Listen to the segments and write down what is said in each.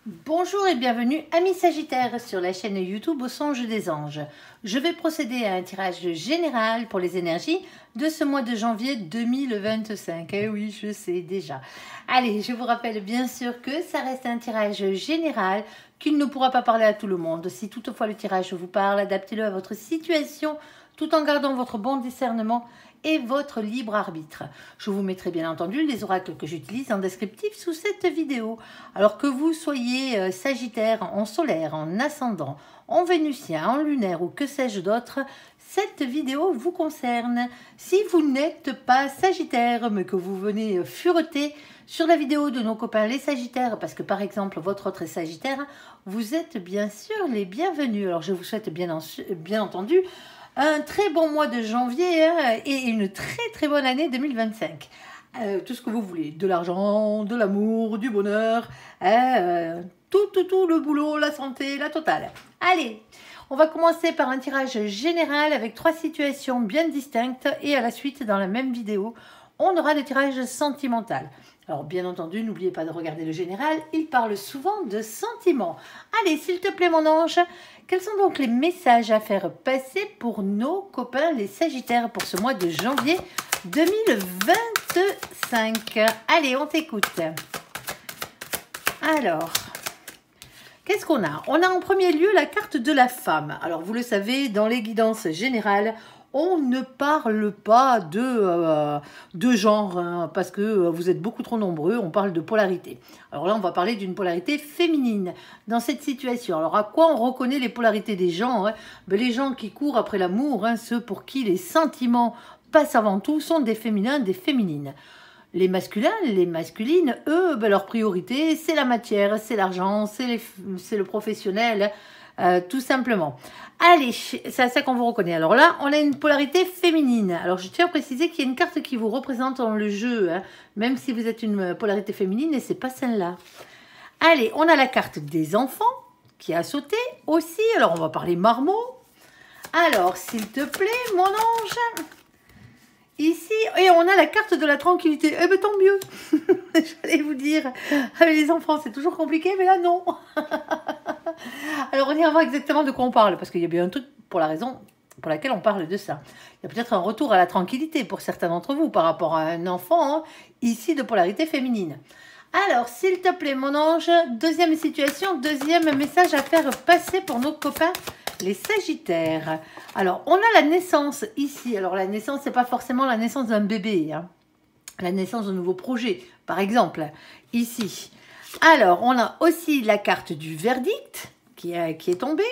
Bonjour et bienvenue amis Sagittaires sur la chaîne YouTube Au Songe des Anges. Je vais procéder à un tirage général pour les énergies de ce mois de janvier 2025. Eh oui, je sais déjà. Allez, je vous rappelle bien sûr que ça reste un tirage général qu'il ne pourra pas parler à tout le monde. Si toutefois le tirage vous parle, adaptez-le à votre situation tout en gardant votre bon discernement et votre libre arbitre. Je vous mettrai bien entendu les oracles que j'utilise en descriptif sous cette vidéo. Alors que vous soyez Sagittaire, en solaire, en ascendant, en vénusien, en lunaire ou que sais-je d'autre, cette vidéo vous concerne. Si vous n'êtes pas Sagittaire, mais que vous venez fureter sur la vidéo de nos copains les Sagittaires, parce que par exemple votre autre est Sagittaire, vous êtes bien sûr les bienvenus. Alors je vous souhaite bien entendu un très bon mois de janvier et une très bonne année 2025. Tout ce que vous voulez, de l'argent, de l'amour, du bonheur, tout le boulot, la santé, la totale. Allez, on va commencer par un tirage général avec 3 situations bien distinctes et à la suite dans la même vidéo, on aura le tirage sentimental. Alors bien entendu, n'oubliez pas de regarder le général, il parle souvent de sentiments. Allez, s'il te plaît mon ange, quels sont donc les messages à faire passer pour nos copains les Sagittaires pour ce mois de janvier 2025? Allez, on t'écoute. Alors, qu'est-ce qu'on a? On a en premier lieu la carte de la femme. Alors vous le savez, dans les guidances générales, on ne parle pas de genre, hein, parce que vous êtes beaucoup trop nombreux, on parle de polarité. Alors là, on va parler d'une polarité féminine dans cette situation. Alors à quoi on reconnaît les polarités des gens, hein? Ben, les gens qui courent après l'amour, hein, ceux pour qui les sentiments passent avant tout, sont des féminins, des féminines. Les masculins, les masculines, eux, ben, leur priorité, c'est la matière, c'est l'argent, c'est le professionnel, tout simplement. Allez, c'est à ça qu'on vous reconnaît. Alors là, on a une polarité féminine. Alors je tiens à préciser qu'il y a une carte qui vous représente dans le jeu, hein, même si vous êtes une polarité féminine, et c'est pas celle-là. Allez, on a la carte des enfants qui a sauté aussi. Alors on va parler marmot. Alors, s'il te plaît, mon ange, ici, et on a la carte de la tranquillité. Eh bien, tant mieux. J'allais vous dire, avec les enfants, c'est toujours compliqué, mais là, non. Alors, on ira voir exactement de quoi on parle, parce qu'il y a bien un truc pour la raison pour laquelle on parle de ça. Il y a peut-être un retour à la tranquillité pour certains d'entre vous par rapport à un enfant, hein, ici, de polarité féminine. Alors, s'il te plaît, mon ange, deuxième situation, deuxième message à faire passer pour nos copains, les Sagittaires. Alors, on a la naissance ici. Alors, la naissance, c'est pas forcément la naissance d'un bébé, hein. La naissance d'un nouveau projet, par exemple, ici. Alors, on a aussi la carte du verdict qui est tombée.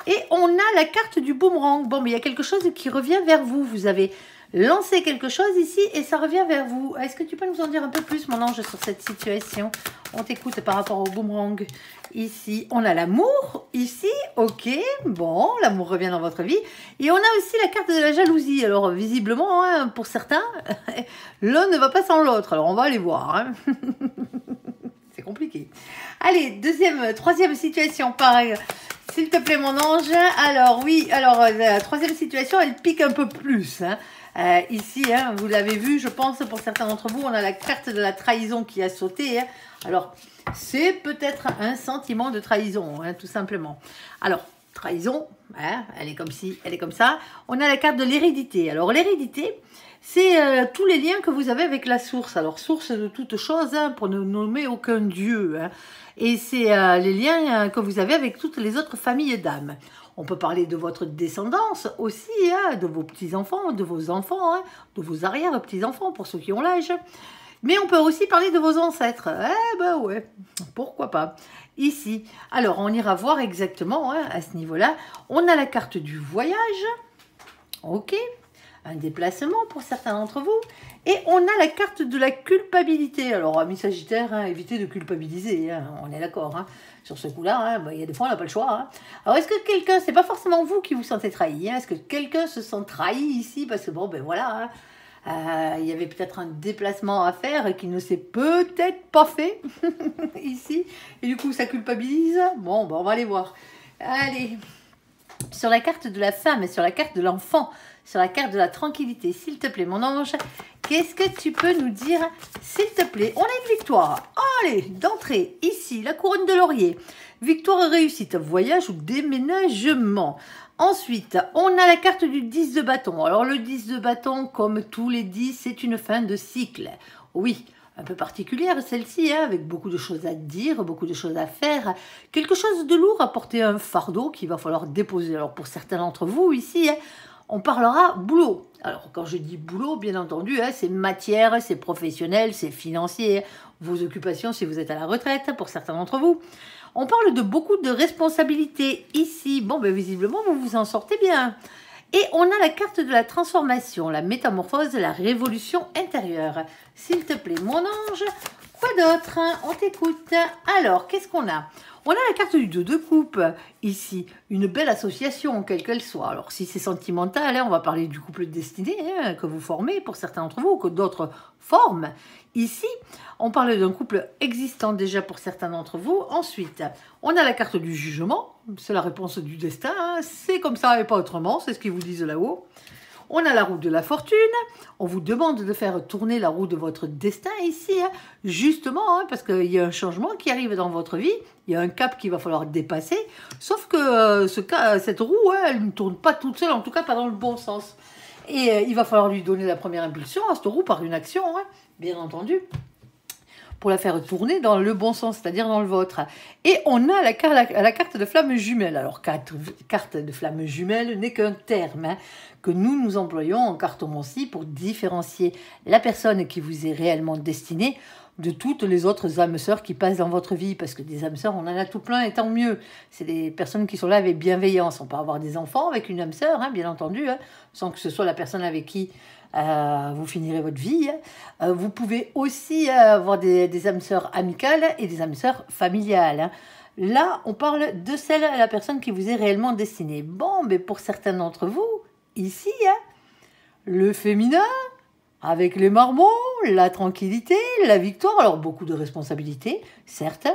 Et on a la carte du boomerang. Bon, mais il y a quelque chose qui revient vers vous. Vous avez lancé quelque chose ici et ça revient vers vous. Est-ce que tu peux nous en dire un peu plus, mon ange, sur cette situation? On t'écoute par rapport au boomerang. Ici, on a l'amour. Ici, ok, bon, l'amour revient dans votre vie. Et on a aussi la carte de la jalousie. Alors, visiblement, hein, pour certains, l'un ne va pas sans l'autre. Alors, on va aller voir. Hein. C'est compliqué. Allez, troisième situation, pareil. S'il te plaît, mon ange. Alors, oui, alors, la troisième situation, elle pique un peu plus. Hein. Ici, hein, vous l'avez vu, je pense, pour certains d'entre vous, on a la carte de la trahison qui a sauté. Hein. Alors, c'est peut-être un sentiment de trahison, hein, tout simplement. Alors, trahison, hein, elle est comme ci, elle est comme ça. On a la carte de l'hérédité. Alors, l'hérédité, c'est tous les liens que vous avez avec la source. Alors, source de toute chose, hein, pour ne nommer aucun dieu. Hein. Et c'est les liens que vous avez avec toutes les autres familles d'âmes. On peut parler de votre descendance aussi, hein, de vos petits-enfants, de vos enfants, hein, de vos arrière-petits-enfants, pour ceux qui ont l'âge. Mais on peut aussi parler de vos ancêtres. Eh ben ouais, pourquoi pas. Ici, alors on ira voir exactement, hein, à ce niveau-là. On a la carte du voyage. Ok. Un déplacement pour certains d'entre vous. Et on a la carte de la culpabilité. Alors, amis Sagittaires, hein, évitez de culpabiliser, hein, on est d'accord. Hein, sur ce coup-là, hein, bah, y a des fois, on n'a pas le choix. Hein. Alors, est-ce que quelqu'un, c'est pas forcément vous qui vous sentez trahi, hein, est-ce que quelqu'un se sent trahi ici? Parce que, bon, ben voilà, hein, y avait peut-être un déplacement à faire qui ne s'est peut-être pas fait ici. Et du coup, ça culpabilise. Bon, ben, on va aller voir. Allez, sur la carte de la femme et sur la carte de l'enfant, sur la carte de la tranquillité. S'il te plaît, mon ange, qu'est-ce que tu peux nous dire, s'il te plaît? On a une victoire. Allez, d'entrée, ici, la couronne de laurier. Victoire et réussite, voyage ou déménagement. Ensuite, on a la carte du 10 de bâton. Alors, le 10 de bâton, comme tous les 10, c'est une fin de cycle. Oui, un peu particulière celle-ci, hein, avec beaucoup de choses à dire, beaucoup de choses à faire. Quelque chose de lourd à porter, un fardeau qu'il va falloir déposer. Alors, pour certains d'entre vous, ici, hein, on parlera boulot. Alors, quand je dis boulot, bien entendu, hein, c'est matière, c'est professionnel, c'est financier, vos occupations si vous êtes à la retraite, pour certains d'entre vous. On parle de beaucoup de responsabilités ici. Bon, ben visiblement, vous vous en sortez bien. Et on a la carte de la transformation, la métamorphose, la révolution intérieure. S'il te plaît, mon ange, quoi d'autre? On t'écoute. Alors, qu'est-ce qu'on a? On a la carte du 2 de coupe, ici, une belle association, quelle qu'elle soit. Alors, si c'est sentimental, hein, on va parler du couple destiné hein, que vous formez pour certains d'entre vous, ou que d'autres forment. Ici, on parle d'un couple existant déjà pour certains d'entre vous. Ensuite, on a la carte du jugement, c'est la réponse du destin, hein. C'est comme ça et pas autrement, c'est ce qu'ils vous disent là-haut. On a la roue de la fortune, on vous demande de faire tourner la roue de votre destin ici, hein, justement, hein, parce qu'il y a un changement qui arrive dans votre vie, il y a un cap qu'il va falloir dépasser, sauf que cette roue, hein, elle ne tourne pas toute seule, en tout cas pas dans le bon sens. Et il va falloir lui donner la première impulsion à cette roue par une action, hein, bien entendu, pour la faire tourner dans le bon sens, c'est-à-dire dans le vôtre. Et on a la carte de flamme jumelle. Alors, carte de flamme jumelle n'est qu'un terme hein, que nous employons en cartomancie pour différencier la personne qui vous est réellement destinée de toutes les autres âmes sœurs qui passent dans votre vie. Parce que des âmes sœurs, on en a tout plein et tant mieux. C'est des personnes qui sont là avec bienveillance. On peut avoir des enfants avec une âme sœur, hein, bien entendu, hein, sans que ce soit la personne avec qui vous finirez votre vie. Vous pouvez aussi avoir des âmes sœurs amicales et des âmes sœurs familiales. Hein. Là, on parle de celle à la personne qui vous est réellement destinée. Bon, mais pour certains d'entre vous, ici, hein, le féminin, avec les marmots, la tranquillité, la victoire, alors beaucoup de responsabilités, certes,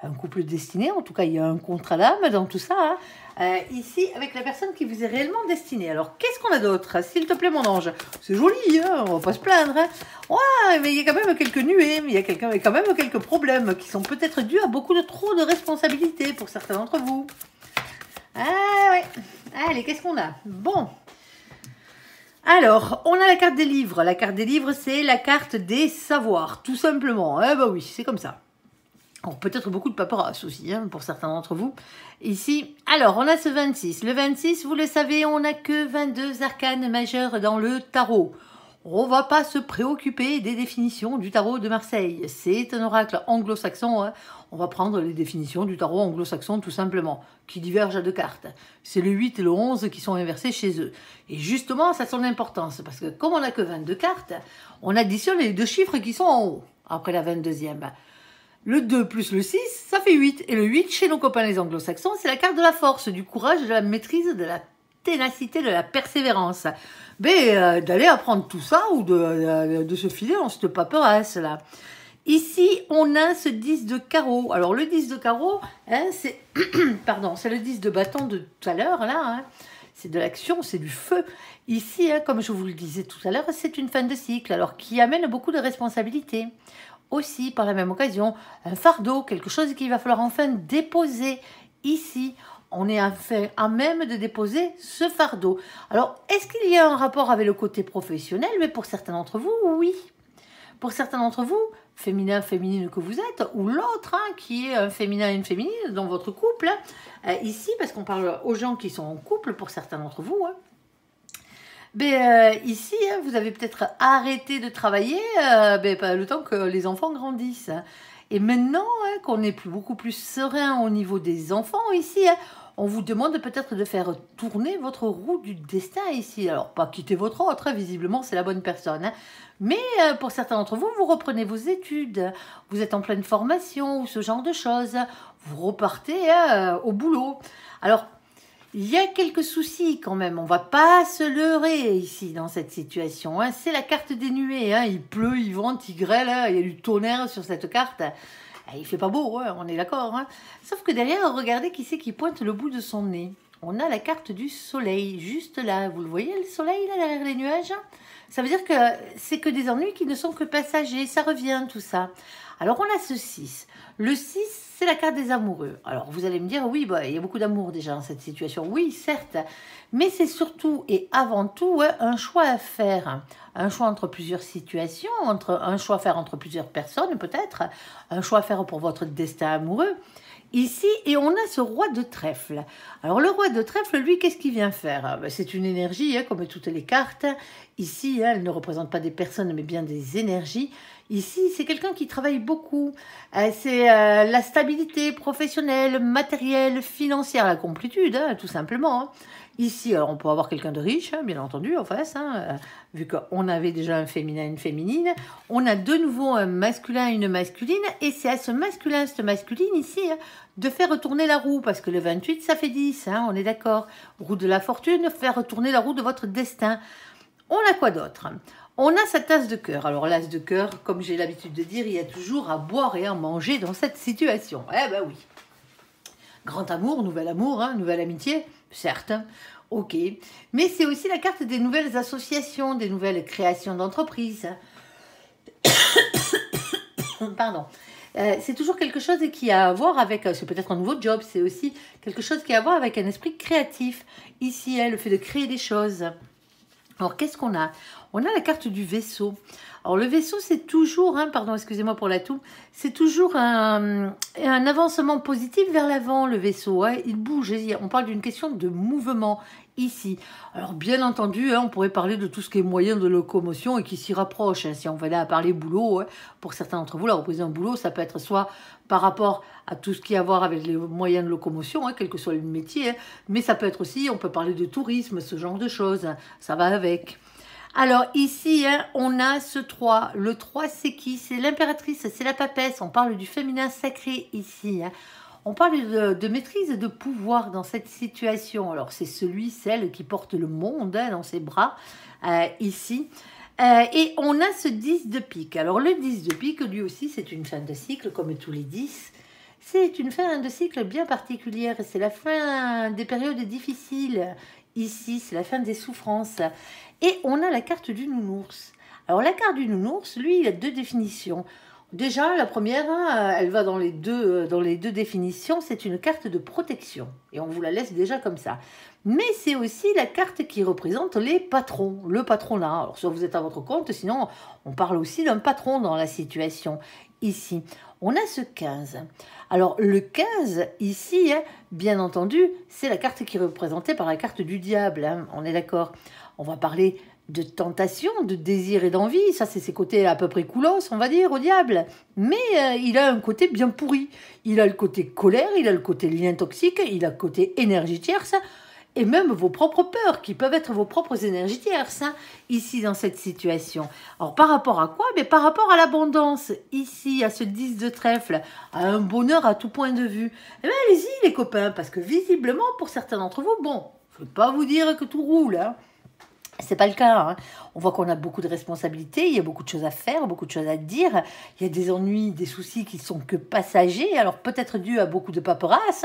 un couple destiné, en tout cas il y a un contrat d'âme dans tout ça, hein. Ici avec la personne qui vous est réellement destinée. Alors qu'est-ce qu'on a d'autre, s'il te plaît mon ange? C'est joli, hein, on va pas se plaindre, hein. Ouais, mais il y a quand même quelques nuées, il y a quand même quelques problèmes qui sont peut-être dus à beaucoup de trop de responsabilités pour certains d'entre vous. Ah ouais, allez, qu'est-ce qu'on a? Bon. Alors, on a la carte des livres. La carte des livres, c'est la carte des savoirs, tout simplement. Eh ben oui, c'est comme ça. Alors, peut-être beaucoup de paperasse aussi, hein, pour certains d'entre vous. Ici, alors, on a ce 26. Le 26, vous le savez, on n'a que 22 arcanes majeures dans le tarot. On ne va pas se préoccuper des définitions du tarot de Marseille. C'est un oracle anglo-saxon. Hein. On va prendre les définitions du tarot anglo-saxon tout simplement, qui divergent à deux cartes. C'est le 8 et le 11 qui sont inversés chez eux. Et justement, ça a son importance, parce que comme on n'a que 22 cartes, on additionne les deux chiffres qui sont en haut, après la 22e. Le 2 plus le 6, ça fait 8. Et le 8, chez nos copains les anglo-saxons, c'est la carte de la force, du courage, de la maîtrise, de la ténacité, de la persévérance. Mais d'aller apprendre tout ça ou de se filer dans cette paperasse là. Ici, on a ce 10 de carreau. Alors, le 10 de carreau, hein, c'est pardon, c'est le 10 de bâton de tout à l'heure, là. Hein. C'est de l'action, c'est du feu. Ici, hein, comme je vous le disais tout à l'heure, c'est une fin de cycle, alors qui amène beaucoup de responsabilités. Aussi, par la même occasion, un fardeau, quelque chose qu'il va falloir enfin déposer. Ici, on est à même de déposer ce fardeau. Alors, est-ce qu'il y a un rapport avec le côté professionnel? Mais pour certains d'entre vous, oui. Pour certains d'entre vous, féminin, féminine que vous êtes, ou l'autre, hein, qui est un féminin et une féminine dans votre couple, hein, ici, parce qu'on parle aux gens qui sont en couple, pour certains d'entre vous, hein, mais ici, hein, vous avez peut-être arrêté de travailler le temps que les enfants grandissent. Hein. Et maintenant hein, qu'on est beaucoup plus serein au niveau des enfants ici, hein, on vous demande peut-être de faire tourner votre roue du destin ici. Alors, pas quitter votre autre, hein, visiblement, c'est la bonne personne. Hein. Mais pour certains d'entre vous, vous reprenez vos études, vous êtes en pleine formation ou ce genre de choses. Vous repartez hein, au boulot. Alors, il y a quelques soucis quand même, on ne va pas se leurrer ici dans cette situation. Hein. C'est la carte des nuées, hein. Il pleut, il vente, il grêle, hein. Il y a du tonnerre sur cette carte. Il ne fait pas beau, hein, on est d'accord. Hein. Sauf que derrière, regardez qui c'est qui pointe le bout de son nez. on a la carte du soleil, juste là. Vous le voyez, le soleil, là, derrière les nuages? Ça veut dire que c'est que des ennuis qui ne sont que passagers. Ça revient, tout ça. Alors, on a ce 6. Le 6, c'est la carte des amoureux. Alors, vous allez me dire, oui, bah, il y a beaucoup d'amour déjà dans cette situation. Oui, certes. Mais c'est surtout et avant tout un choix à faire. Un choix entre plusieurs situations, un choix à faire entre plusieurs personnes, peut-être. Un choix à faire pour votre destin amoureux. Ici, et on a ce roi de trèfle. Alors, le roi de trèfle, lui, qu'est-ce qu'il vient faire? C'est une énergie, comme toutes les cartes. Ici, elle ne représente pas des personnes, mais bien des énergies. Ici, c'est quelqu'un qui travaille beaucoup. C'est la stabilité professionnelle, matérielle, financière, la complétude, tout simplement. Ici, alors on peut avoir quelqu'un de riche, bien entendu, en face, vu qu'on avait déjà un féminin et une féminine. On a de nouveau un masculin et une masculine, et c'est à ce masculin, cette masculine ici, de faire retourner la roue, parce que le 28, ça fait 10, on est d'accord. Roue de la fortune, faire retourner la roue de votre destin. On a quoi d'autre? On a sa tasse de cœur. Alors, l'as de cœur, comme j'ai l'habitude de dire, il y a toujours à boire et à manger dans cette situation. Eh ben oui. Grand amour, nouvelle amitié, certes. Ok. Mais c'est aussi la carte des nouvelles associations, des nouvelles créations d'entreprises. Pardon. C'est toujours quelque chose qui a à voir avec, c'est peut-être un nouveau job, c'est aussi quelque chose qui a à voir avec un esprit créatif. Ici, le fait de créer des choses. Alors, qu'est-ce qu'on a? On a la carte du vaisseau. Alors, le vaisseau, c'est toujours, pardon, excusez-moi pour la toux, c'est toujours un avancement positif vers l'avant, le vaisseau. Il bouge, on parle d'une question de mouvement ici. Alors, bien entendu, on pourrait parler de tout ce qui est moyen de locomotion et qui s'y rapproche. Si on va là à parler boulot, pour certains d'entre vous, la reprise d'un boulot, ça peut être soit par rapport à tout ce qui a à voir avec les moyens de locomotion, quel que soit le métier, mais ça peut être aussi, on peut parler de tourisme, ce genre de choses, ça va avec. Alors ici, on a ce 3. Le 3, c'est qui? C'est l'impératrice, c'est la papesse. On parle du féminin sacré ici. On parle de maîtrise et de pouvoir dans cette situation. Alors c'est celui, celle qui porte le monde dans ses bras, ici. Et on a ce 10 de pique. Alors le 10 de pique, lui aussi, c'est une fin de cycle, comme tous les 10. C'est une fin de cycle bien particulière. C'est la fin des périodes difficiles. Ici, c'est la fin des souffrances. Et on a la carte du nounours. Alors la carte du nounours, lui, il a deux définitions. Déjà, la première, elle va dans les deux définitions, c'est une carte de protection. Et on vous la laisse déjà comme ça. Mais c'est aussi la carte qui représente les patrons, le patronat. Alors soit vous êtes à votre compte, sinon on parle aussi d'un patron dans la situation. Ici, on a ce 15. Alors le 15, ici, bien entendu, c'est la carte qui est représentée par la carte du diable. On est d'accord. On va parler de tentation, de désir et d'envie. Ça, c'est ses côtés à peu près coolos, on va dire, au diable. Mais il a un côté bien pourri. Il a le côté colère, il a le côté lien toxique, il a le côté énergie tierce, et même vos propres peurs, qui peuvent être vos propres énergies tierces, ici, dans cette situation. Alors, par rapport à quoi? Mais par rapport à l'abondance, ici, à ce 10 de trèfle, à un bonheur à tout point de vue. Eh bien, allez-y, les copains, parce que visiblement, pour certains d'entre vous, bon, je ne veux pas vous dire que tout roule, c'est pas le cas. On voit qu'on a beaucoup de responsabilités, il y a beaucoup de choses à faire, beaucoup de choses à dire. Il y a des ennuis, des soucis qui sont que passagers. Alors peut-être dû à beaucoup de paperasse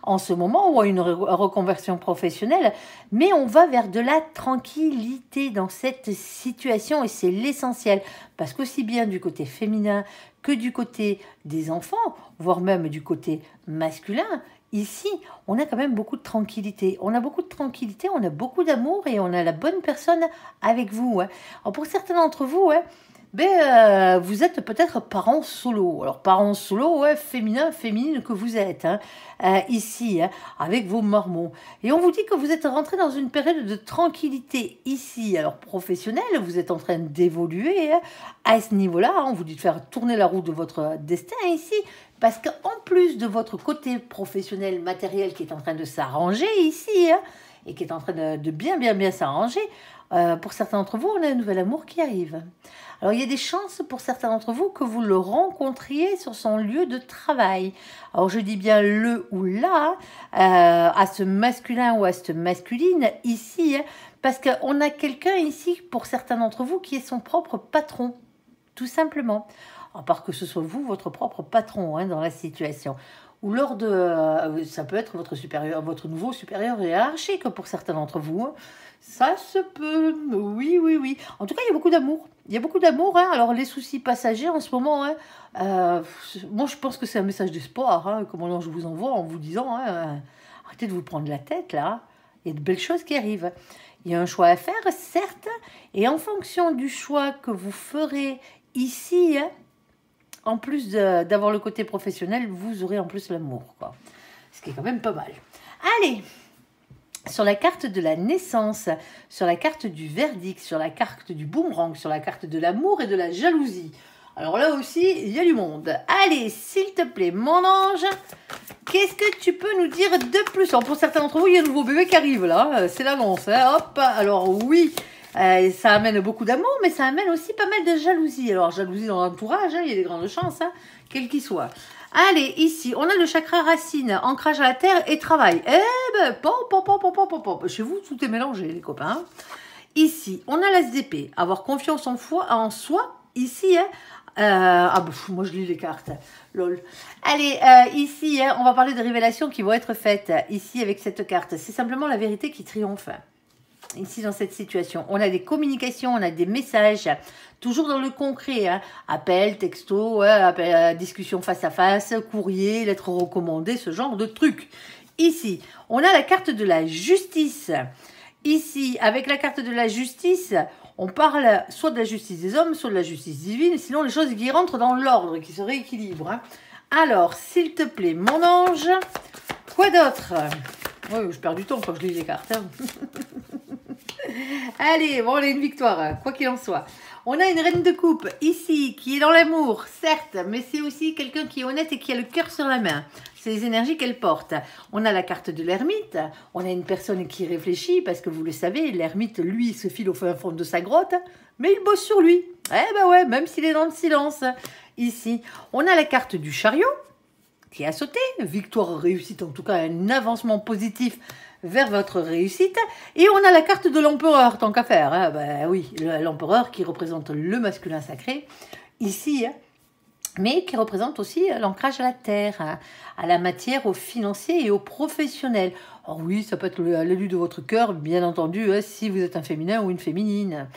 en ce moment ou à une reconversion professionnelle. Mais on va vers de la tranquillité dans cette situation et c'est l'essentiel. Parce qu'aussi bien du côté féminin que du côté des enfants, voire même du côté masculin, ici, on a quand même beaucoup de tranquillité. On a beaucoup de tranquillité, on a beaucoup d'amour et on a la bonne personne avec vous. Alors pour certains d'entre vous, vous êtes peut-être parents solo. Alors parents solo, féminin, féminine que vous êtes, ici, avec vos mormons. Et on vous dit que vous êtes rentré dans une période de tranquillité ici. Alors professionnelle, vous êtes en train d'évoluer à ce niveau-là. On vous dit de faire tourner la roue de votre destin ici. Parce qu'en plus de votre côté professionnel, matériel qui est en train de s'arranger ici, et qui est en train de bien s'arranger, pour certains d'entre vous, on a un nouvel amour qui arrive. Alors, il y a des chances pour certains d'entre vous que vous le rencontriez sur son lieu de travail. Alors, je dis bien le ou la, à ce masculin ou à cette masculine ici, parce qu'on a quelqu'un ici, pour certains d'entre vous, qui est son propre patron, tout simplement. À part que ce soit vous, votre propre patron, dans la situation. ou lors de... ça peut être votre supérieur, votre nouveau supérieur hiérarchique pour certains d'entre vous. Hein. Ça se peut, oui, oui, oui. En tout cas, il y a beaucoup d'amour. Il y a beaucoup d'amour. Hein. Alors, les soucis passagers en ce moment, hein, moi, je pense que c'est un message d'espoir, hein, comme je vous envoie en vous disant, hein, arrêtez de vous prendre la tête, là. Il y a de belles choses qui arrivent. Il y a un choix à faire, certes, et en fonction du choix que vous ferez ici, hein, en plus d'avoir le côté professionnel, vous aurez en plus l'amour, quoi. Ce qui est quand même pas mal. Allez, sur la carte de la naissance, sur la carte du verdict, sur la carte du boomerang, sur la carte de l'amour et de la jalousie. Alors là aussi, il y a du monde. Allez, s'il te plaît, mon ange, qu'est-ce que tu peux nous dire de plus? Alors, pour certains d'entre vous, il y a un nouveau bébé qui arrive là. C'est l'annonce. Hein. Hop, alors oui, ça amène beaucoup d'amour, mais ça amène aussi pas mal de jalousie. Alors, jalousie dans l'entourage, hein, il y a des grandes chances, hein, quel qu'il soit. Allez, ici, on a le chakra racine, ancrage à la terre et travail. Eh ben, chez vous, tout est mélangé, les copains. Ici, on a l'as d'épée, avoir confiance en soi. Ici, hein, moi je lis les cartes, lol. Allez, ici, hein, on va parler de révélations qui vont être faites ici avec cette carte. C'est simplement la vérité qui triomphe. Ici, dans cette situation, on a des communications, on a des messages, toujours dans le concret, hein, appel, texto, discussion face à face, courrier, lettres recommandées, ce genre de trucs. Ici, on a la carte de la justice. Ici, avec la carte de la justice, on parle soit de la justice des hommes, soit de la justice divine, sinon les choses qui rentrent dans l'ordre, qui se rééquilibrent. Hein. Alors, s'il te plaît, mon ange, quoi d'autre? Oui, je perds du temps quand je lis les cartes. Hein. Allez, bon, on a une victoire, quoi qu'il en soit. On a une reine de coupe ici, qui est dans l'amour, certes, mais c'est aussi quelqu'un qui est honnête et qui a le cœur sur la main. C'est les énergies qu'elle porte. On a la carte de l'ermite, on a une personne qui réfléchit, parce que vous le savez, l'ermite, lui, se file au fin fond de sa grotte, mais il bosse sur lui. Eh ben ouais, même s'il est dans le silence. Ici, on a la carte du chariot, qui a sauté, victoire réussite, en tout cas un avancement positif vers votre réussite. Et on a la carte de l'empereur, tant qu'à faire. Hein. Ben oui, l'empereur qui représente le masculin sacré, ici, hein, mais qui représente aussi l'ancrage à la terre, hein, à la matière, au financier et au professionnel. Alors oui, ça peut être l'élu de votre cœur, bien entendu, hein, si vous êtes un féminin ou une féminine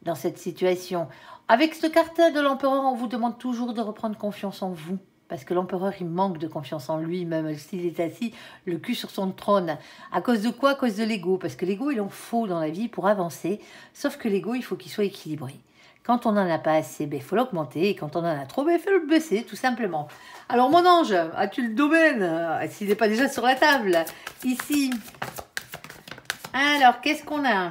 dans cette situation. Avec cette carte de l'empereur, on vous demande toujours de reprendre confiance en vous. Parce que l'empereur, il manque de confiance en lui, même s'il est assis, le cul sur son trône. À cause de quoi? À cause de l'ego. Parce que l'ego, il en faut dans la vie pour avancer. Sauf que l'ego, il faut qu'il soit équilibré. Quand on n'en a pas assez, il faut l'augmenter. Et quand on en a trop, il faut le baisser, tout simplement. Alors, mon ange, as-tu le domaine? S'il n'est pas déjà sur la table. Ici. Alors, qu'est-ce qu'on a?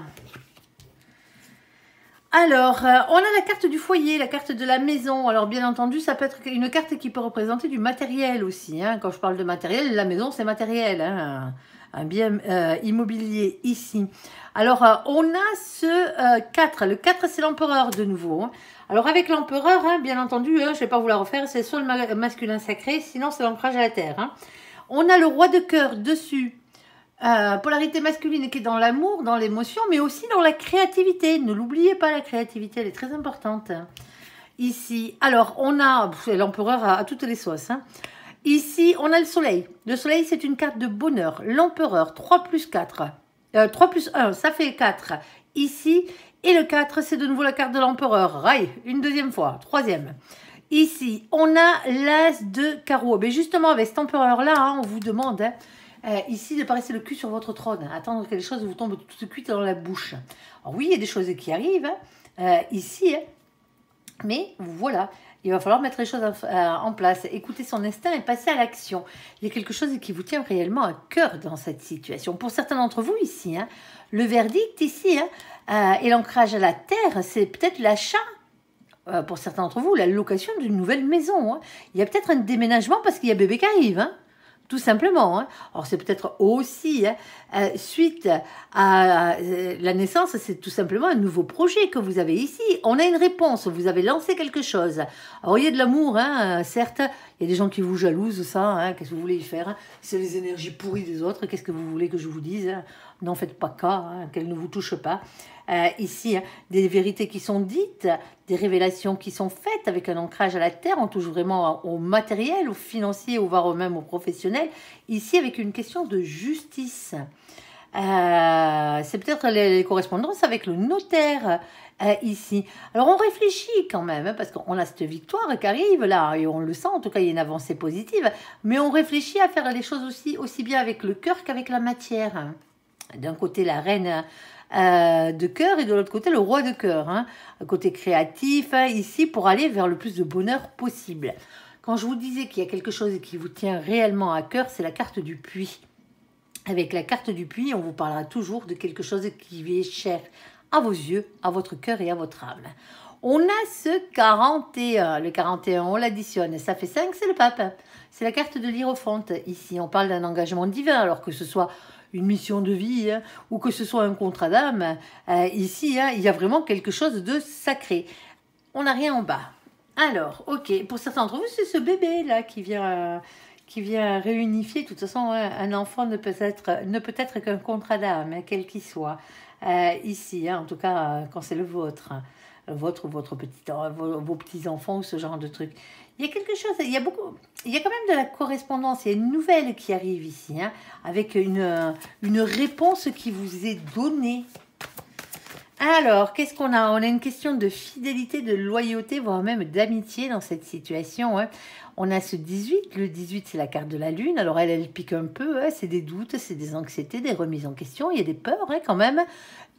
Alors, on a la carte du foyer, la carte de la maison. Alors, bien entendu, ça peut être une carte qui peut représenter du matériel aussi. Hein. Quand je parle de matériel, la maison, c'est matériel. Hein. Un bien immobilier ici. Alors, on a ce 4. Le 4, c'est l'empereur de nouveau. Hein. Alors, avec l'empereur, hein, bien entendu, hein, je ne vais pas vous la refaire, c'est soit le masculin sacré, sinon c'est l'ancrage à la terre. Hein. On a le roi de cœur dessus. Polarité masculine qui est dans l'amour, dans l'émotion, mais aussi dans la créativité. Ne l'oubliez pas, la créativité, elle est très importante. Ici, alors, on a l'empereur à toutes les sauces. Hein. Ici, on a le soleil. Le soleil, c'est une carte de bonheur. L'empereur, 3 plus 4. 3 plus 1, ça fait 4. Ici, et le 4, c'est de nouveau la carte de l'empereur. Rail, une deuxième fois, troisième. Ici, on a l'as de carreau. Mais justement, avec cet empereur-là, hein, on vous demande... Hein, ici, de paraissez le cul sur votre trône. Attendre que les choses vous tombent tout de suite dans la bouche. Alors oui, il y a des choses qui arrivent ici, hein, mais voilà, il va falloir mettre les choses en place, écouter son instinct et passer à l'action. Il y a quelque chose qui vous tient réellement à cœur dans cette situation. Pour certains d'entre vous ici, hein, le verdict ici et l'ancrage à la terre, c'est peut-être l'achat. Pour certains d'entre vous, la location d'une nouvelle maison. Hein. Il y a peut-être un déménagement parce qu'il y a bébé qui arrive. Hein. Tout simplement. Hein. Alors, c'est peut-être aussi, hein, suite à la naissance, c'est tout simplement un nouveau projet que vous avez ici. On a une réponse, vous avez lancé quelque chose. Alors, il y a de l'amour, hein, certes, Il y a des gens qui vous jalousent, ça, hein, qu'est-ce que vous voulez y faire, hein? C'est les énergies pourries des autres, qu'est-ce que vous voulez que je vous dise, hein? N'en faites pas cas, hein, qu'elles ne vous touchent pas. Ici, hein, des vérités qui sont dites, des révélations qui sont faites avec un ancrage à la terre, on touche vraiment au matériel, au financier, voire même au professionnel. Ici, avec une question de justice. C'est peut-être les correspondances avec le notaire ici. Alors on réfléchit quand même, hein, parce qu'on a cette victoire qui arrive là, et on le sent, en tout cas il y a une avancée positive, mais on réfléchit à faire les choses aussi bien avec le cœur qu'avec la matière. D'un côté la reine de cœur et de l'autre côté le roi de cœur, hein. Côté créatif, hein, ici pour aller vers le plus de bonheur possible. Quand je vous disais qu'il y a quelque chose qui vous tient réellement à cœur, c'est la carte du puits. Avec la carte du puits, on vous parlera toujours de quelque chose qui est cher à vos yeux, à votre cœur et à votre âme. On a ce 41. Le 41, on l'additionne, ça fait 5, c'est le pape. C'est la carte de l'Hiérophante. Ici, on parle d'un engagement divin, alors que ce soit une mission de vie, hein, ou que ce soit un contrat d'âme. Ici, hein, il y a vraiment quelque chose de sacré. On n'a rien en bas. Alors, ok, pour certains d'entre vous, c'est ce bébé-là qui vient réunifier. De toute façon, hein, un enfant ne peut être qu'un contrat d'âme, hein, quel qu'il soit. Ici, hein, en tout cas, quand c'est le vôtre, hein, votre vos petits-enfants ou ce genre de truc. Il y a quelque chose, il y a quand même de la correspondance, il y a une nouvelle qui arrive ici, hein, avec une réponse qui vous est donnée. Alors, qu'est-ce qu'on a? On a une question de fidélité, de loyauté, voire même d'amitié dans cette situation, hein. On a ce 18. Le 18, c'est la carte de la lune. Alors, elle pique un peu, hein. C'est des doutes, c'est des anxiétés, des remises en question. Il y a des peurs, hein, quand même.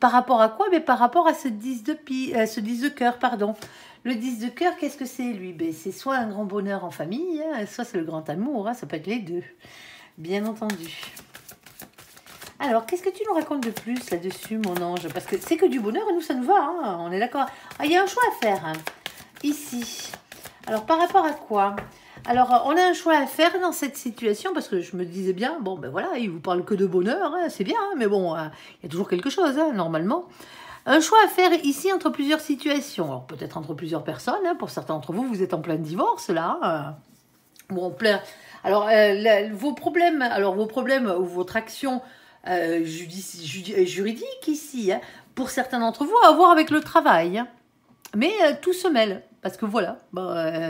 Par rapport à quoi? Mais par rapport à ce 10 de cœur, pardon. Le 10 de cœur, qu'est-ce que c'est, lui? Ben, c'est soit un grand bonheur en famille, hein, soit c'est le grand amour, hein. Ça peut être les deux, bien entendu. Alors, qu'est-ce que tu nous racontes de plus là-dessus, mon ange? Parce que c'est que du bonheur et nous, ça nous va, hein, on est d'accord. Ah, il y a un choix à faire, hein, ici. Alors, par rapport à quoi? Alors, on a un choix à faire dans cette situation, parce que je me disais bien, bon, ben voilà, il vous parle que de bonheur, hein, c'est bien, hein, mais bon, il y a toujours quelque chose, hein, normalement. Un choix à faire ici entre plusieurs situations. Alors, peut-être entre plusieurs personnes, hein, pour certains d'entre vous, vous êtes en plein divorce, là. Bon, plein... Alors, vos problèmes ou votre action... juridique ici, hein, pour certains d'entre vous, à voir avec le travail. Hein. Mais tout se mêle, parce que voilà,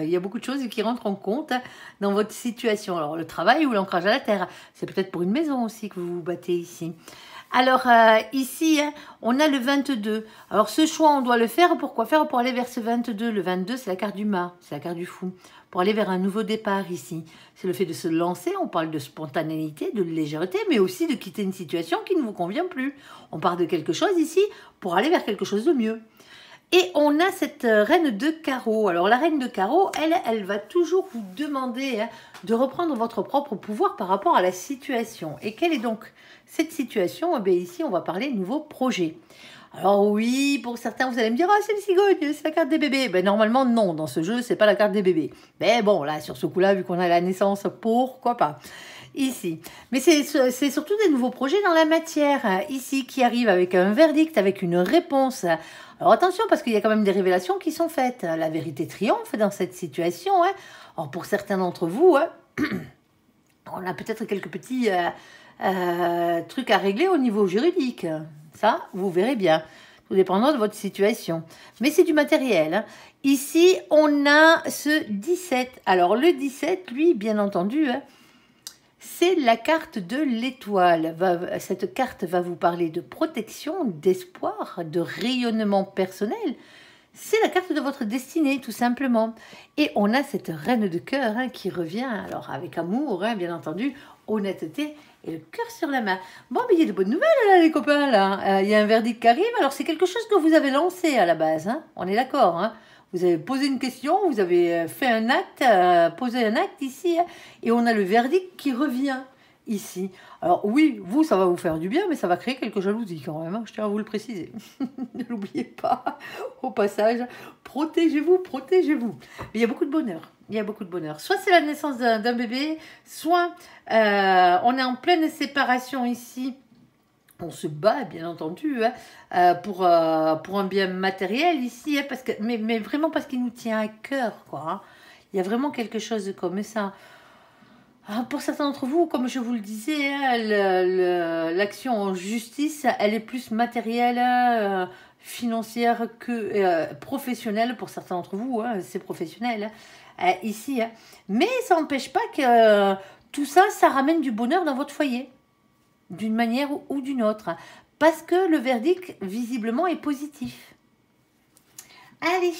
y a beaucoup de choses qui rentrent en compte, hein, dans votre situation. Alors le travail ou l'ancrage à la terre, c'est peut-être pour une maison aussi que vous vous battez ici. Alors ici, hein, on a le 22. Alors ce choix, on doit le faire. Pourquoi faire? Pour aller vers ce 22. Le 22, c'est la carte du mât, c'est la carte du fou. Pour aller vers un nouveau départ ici. C'est le fait de se lancer, on parle de spontanéité, de légèreté, mais aussi de quitter une situation qui ne vous convient plus. On parle de quelque chose ici pour aller vers quelque chose de mieux. Et on a cette reine de carreau. Alors la reine de carreau, elle va toujours vous demander, hein, de reprendre votre propre pouvoir par rapport à la situation. Et quelle est donc cette situation? Eh bien, ici, on va parler de nouveaux projets. Alors oui, pour certains, vous allez me dire, ah, c'est le cigogne, c'est la carte des bébés. Ben, normalement, non, dans ce jeu, c'est pas la carte des bébés. Mais bon, là, sur ce coup-là, vu qu'on a la naissance, pourquoi pas ici. Mais c'est surtout des nouveaux projets dans la matière, hein, ici, qui arrivent avec un verdict, avec une réponse. Alors attention, parce qu'il y a quand même des révélations qui sont faites. La vérité triomphe dans cette situation. Hein. Alors pour certains d'entre vous, hein, on a peut-être quelques petits trucs à régler au niveau juridique. Ça, vous verrez bien. Tout dépendra de votre situation. Mais c'est du matériel. Hein. Ici, on a ce 17. Alors, le 17, lui, bien entendu, hein, c'est la carte de l'étoile. Cette carte va vous parler de protection, d'espoir, de rayonnement personnel. C'est la carte de votre destinée, tout simplement. Et on a cette reine de cœur, hein, qui revient, alors avec amour, hein, bien entendu, honnêteté et le cœur sur la main. Bon, mais il y a de bonnes nouvelles, là, les copains, là. Il y a un verdict qui arrive. Alors, c'est quelque chose que vous avez lancé à la base, hein. On est d'accord, hein. Vous avez posé une question, vous avez fait un acte, posé un acte ici, hein, et on a le verdict qui revient ici. Alors oui, vous, ça va vous faire du bien, mais ça va créer quelques jalousies quand même, hein, je tiens à vous le préciser. Ne l'oubliez pas, au passage, protégez-vous, protégez-vous. Mais il y a beaucoup de bonheur, il y a beaucoup de bonheur. Soit c'est la naissance d'un bébé, soit on est en pleine séparation ici. On se bat, bien entendu, hein, pour un bien matériel ici, hein, mais vraiment parce qu'il nous tient à cœur, quoi. Hein. Il y a vraiment quelque chose comme ça. Pour certains d'entre vous, comme je vous le disais, l'action en justice, elle est plus matérielle, financière que professionnelle. Pour certains d'entre vous, hein, c'est professionnel ici. Hein. Mais ça n'empêche pas que tout ça, ça ramène du bonheur dans votre foyer, d'une manière ou d'une autre. Parce que le verdict, visiblement, est positif. Allez.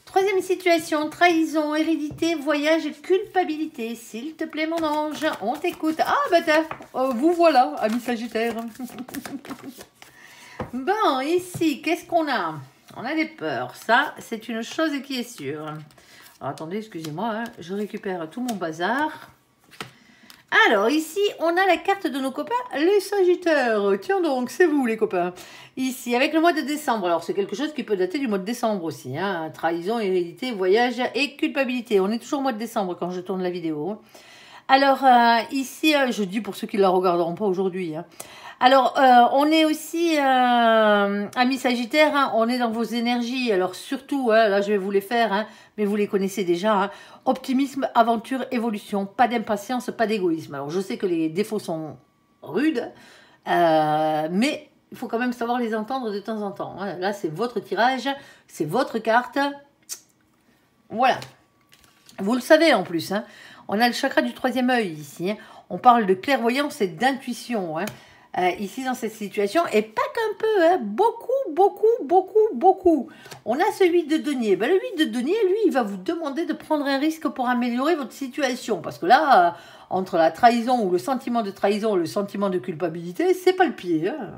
Troisième situation, trahison, hérédité, voyage, culpabilité. S'il te plaît, mon ange, on t'écoute. Ah, bah vous voilà, ami Sagittaire. Bon, ici, qu'est-ce qu'on a? On a des peurs. Ça, c'est une chose qui est sûre. Alors, attendez, excusez-moi, hein, je récupère tout mon bazar. Alors, ici, on a la carte de nos copains, les Sagittaires. Tiens donc, c'est vous, les copains. Ici, avec le mois de décembre. Alors, c'est quelque chose qui peut dater du mois de décembre aussi. Hein. Trahison, hérédité, voyage et culpabilité. On est toujours au mois de décembre quand je tourne la vidéo. Alors, ici, je dis pour ceux qui ne la regarderont pas aujourd'hui. Hein. Alors, on est aussi, amis Sagittaires, hein, on est dans vos énergies. Alors, surtout, hein, là, je vais vous les faire, hein, mais vous les connaissez déjà. Hein. Optimisme, aventure, évolution, pas d'impatience, pas d'égoïsme. Alors, je sais que les défauts sont rudes, mais il faut quand même savoir les entendre de temps en temps. Hein. Là, c'est votre tirage, c'est votre carte. Voilà. Vous le savez en plus. Hein. On a le chakra du troisième œil ici. Hein. On parle de clairvoyance et d'intuition. Hein. Ici dans cette situation, et pas qu'un peu, hein, beaucoup. On a ce 8 de denier. Ben, le 8 de denier, lui, il va vous demander de prendre un risque pour améliorer votre situation. Parce que là, entre la trahison ou le sentiment de trahison, le sentiment de culpabilité, c'est pas le pied. Hein.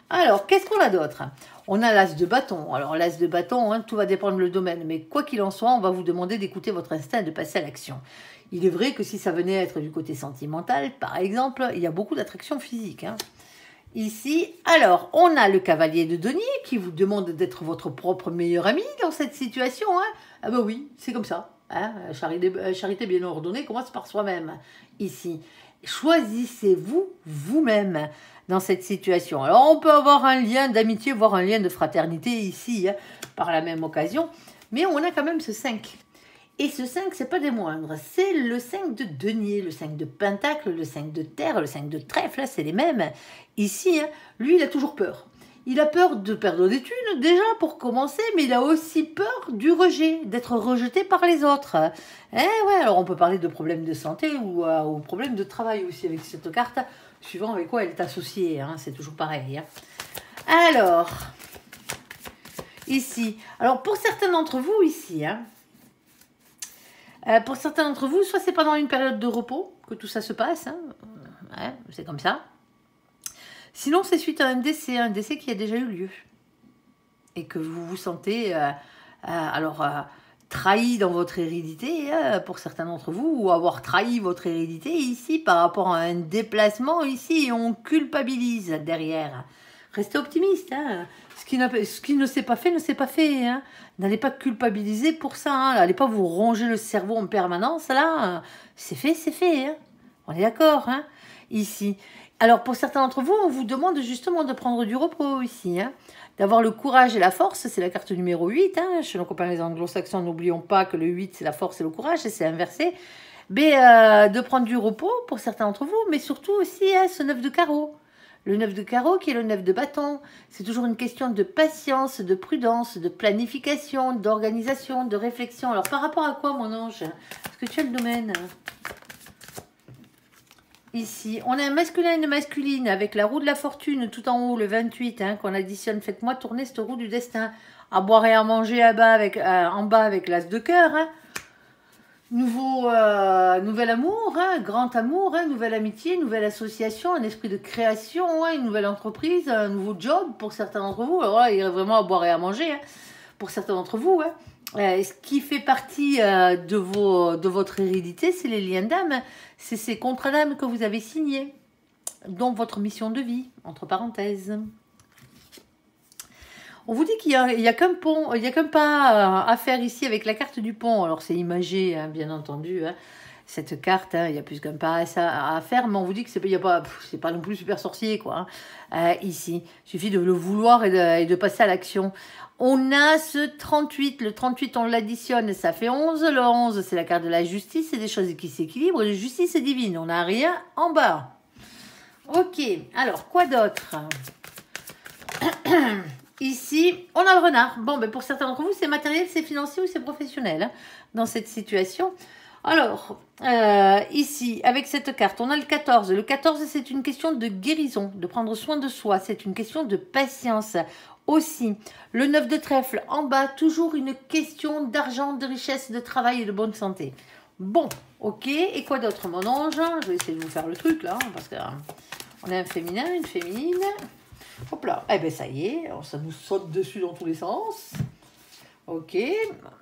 Alors, qu'est-ce qu'on a d'autre? On a l'as de bâton. Alors, l'as de bâton, hein, tout va dépendre du domaine. Mais quoi qu'il en soit, on va vous demander d'écouter votre instinct et de passer à l'action. Il est vrai que si ça venait à être du côté sentimental, par exemple, il y a beaucoup d'attraction physique. Hein. Ici, alors, on a le cavalier de denier qui vous demande d'être votre propre meilleur ami dans cette situation. Hein. Ah ben oui, c'est comme ça. Hein. Charité bien ordonnée commence par soi-même. Ici, choisissez-vous vous-même dans cette situation. Alors, on peut avoir un lien d'amitié, voire un lien de fraternité ici, hein, par la même occasion. Mais on a quand même ce 5. Et ce 5, c'est pas des moindres. C'est le 5 de denier, le 5 de pentacle, le 5 de terre, le 5 de trèfle, là, c'est les mêmes. Ici, hein, lui, il a toujours peur. Il a peur de perdre des thunes, déjà, pour commencer, mais il a aussi peur du rejet, d'être rejeté par les autres. Eh ouais, alors on peut parler de problèmes de santé ou problèmes de travail aussi avec cette carte, suivant avec quoi elle est associée, hein, c'est toujours pareil. Hein. Alors, ici, alors pour certains d'entre vous, ici, hein, pour certains d'entre vous, soit c'est pendant une période de repos que tout ça se passe, hein, ouais, c'est comme ça. Sinon, c'est suite à un décès qui a déjà eu lieu. Et que vous vous sentez trahi dans votre hérédité, pour certains d'entre vous, ou avoir trahi votre hérédité ici par rapport à un déplacement ici, et on culpabilise derrière. Restez optimiste, hein. Ce qui ne s'est pas fait, ne s'est pas fait. Hein. N'allez pas culpabiliser pour ça. Hein. N'allez pas vous ronger le cerveau en permanence. Là, c'est fait, c'est fait. Hein. On est d'accord, hein, ici. Alors, pour certains d'entre vous, on vous demande justement de prendre du repos ici. Hein. D'avoir le courage et la force, c'est la carte numéro 8. Hein. Chez nos copains les anglo-saxons, n'oublions pas que le 8, c'est la force et le courage, et c'est inversé. Mais de prendre du repos pour certains d'entre vous, mais surtout aussi hein, ce 9 de carreau. Le 9 de carreau qui est le 9 de bâton, c'est toujours une question de patience, de prudence, de planification, d'organisation, de réflexion. Alors par rapport à quoi mon ange? Est-ce que tu as le domaine? Ici, on a un masculin et une masculine avec la roue de la fortune tout en haut, le 28, hein, qu'on additionne. Faites-moi tourner cette roue du destin. À boire et à manger en bas avec l'as de cœur. Hein. Nouvel amour, hein, grand amour, hein, nouvelle amitié, nouvelle association, un esprit de création, hein, une nouvelle entreprise, un nouveau job pour certains d'entre vous. Alors là, il y a vraiment à boire et à manger hein, pour certains d'entre vous. Hein. Ce qui fait partie de votre hérédité, c'est les liens d'âme. C'est ces contrats d'âme que vous avez signés, dont votre mission de vie, entre parenthèses. On vous dit qu'il y a qu'un pont, il n'y a qu'un pas à faire ici avec la carte du pont. Alors c'est imagé, hein, bien entendu. Hein. cette carte, hein, il y a plus qu'un pas à faire, mais on vous dit que c'est pas non plus super sorcier, quoi. Hein. Ici, il suffit de le vouloir et de passer à l'action. On a ce 38, le 38 on l'additionne, ça fait 11, le 11 c'est la carte de la justice, c'est des choses qui s'équilibrent, la justice est divine, on n'a rien en bas. Ok, alors quoi d'autre? Ici, on a le renard. Bon, ben pour certains d'entre vous, c'est matériel, c'est financier ou c'est professionnel hein, dans cette situation. Alors, ici, avec cette carte, on a le 14. Le 14, c'est une question de guérison, de prendre soin de soi. C'est une question de patience aussi. Le 9 de trèfle, en bas, toujours une question d'argent, de richesse, de travail et de bonne santé. Bon, ok. Et quoi d'autre, mon ange? Je vais essayer de vous faire le truc, là, parce que on a un féminin, une féminine. Hop là. Eh bien, ça y est, ça nous saute dessus dans tous les sens. Ok,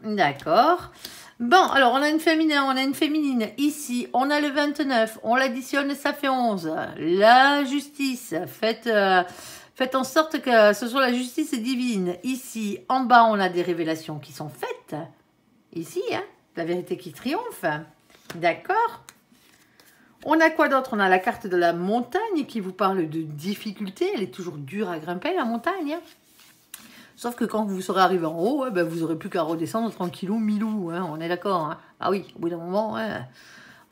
d'accord. Bon, alors, on a une féminin, on a une féminine. Ici, on a le 29. On l'additionne, ça fait 11. La justice, faites en sorte que ce soit la justice divine. Ici, en bas, on a des révélations qui sont faites. Ici, hein, la vérité qui triomphe. D'accord. On a quoi d'autre? On a la carte de la montagne qui vous parle de difficulté. Elle est toujours dure à grimper, la montagne. Sauf que quand vous serez arrivé en haut, ben vous n'aurez plus qu'à redescendre tranquillou, milou. Hein, on est d'accord. Hein. Ah oui, au bout d'un moment, hein,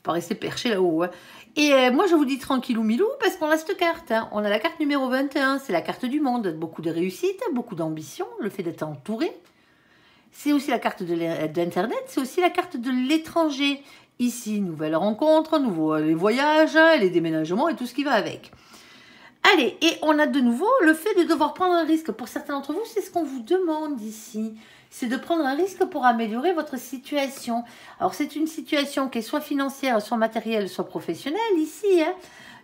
on va rester perché là-haut. Hein. Et moi, je vous dis tranquillou, milou, parce qu'on a cette carte. Hein. On a la carte numéro 21. C'est la carte du monde. Beaucoup de réussite, beaucoup d'ambition, le fait d'être entouré. C'est aussi la carte d'Internet. C'est aussi la carte de l'étranger. Ici, nouvelles rencontres, les voyages, les déménagements et tout ce qui va avec. Allez, et on a de nouveau le fait de devoir prendre un risque. Pour certains d'entre vous, c'est ce qu'on vous demande ici. C'est de prendre un risque pour améliorer votre situation. Alors, c'est une situation qui est soit financière, soit matérielle, soit professionnelle ici, hein,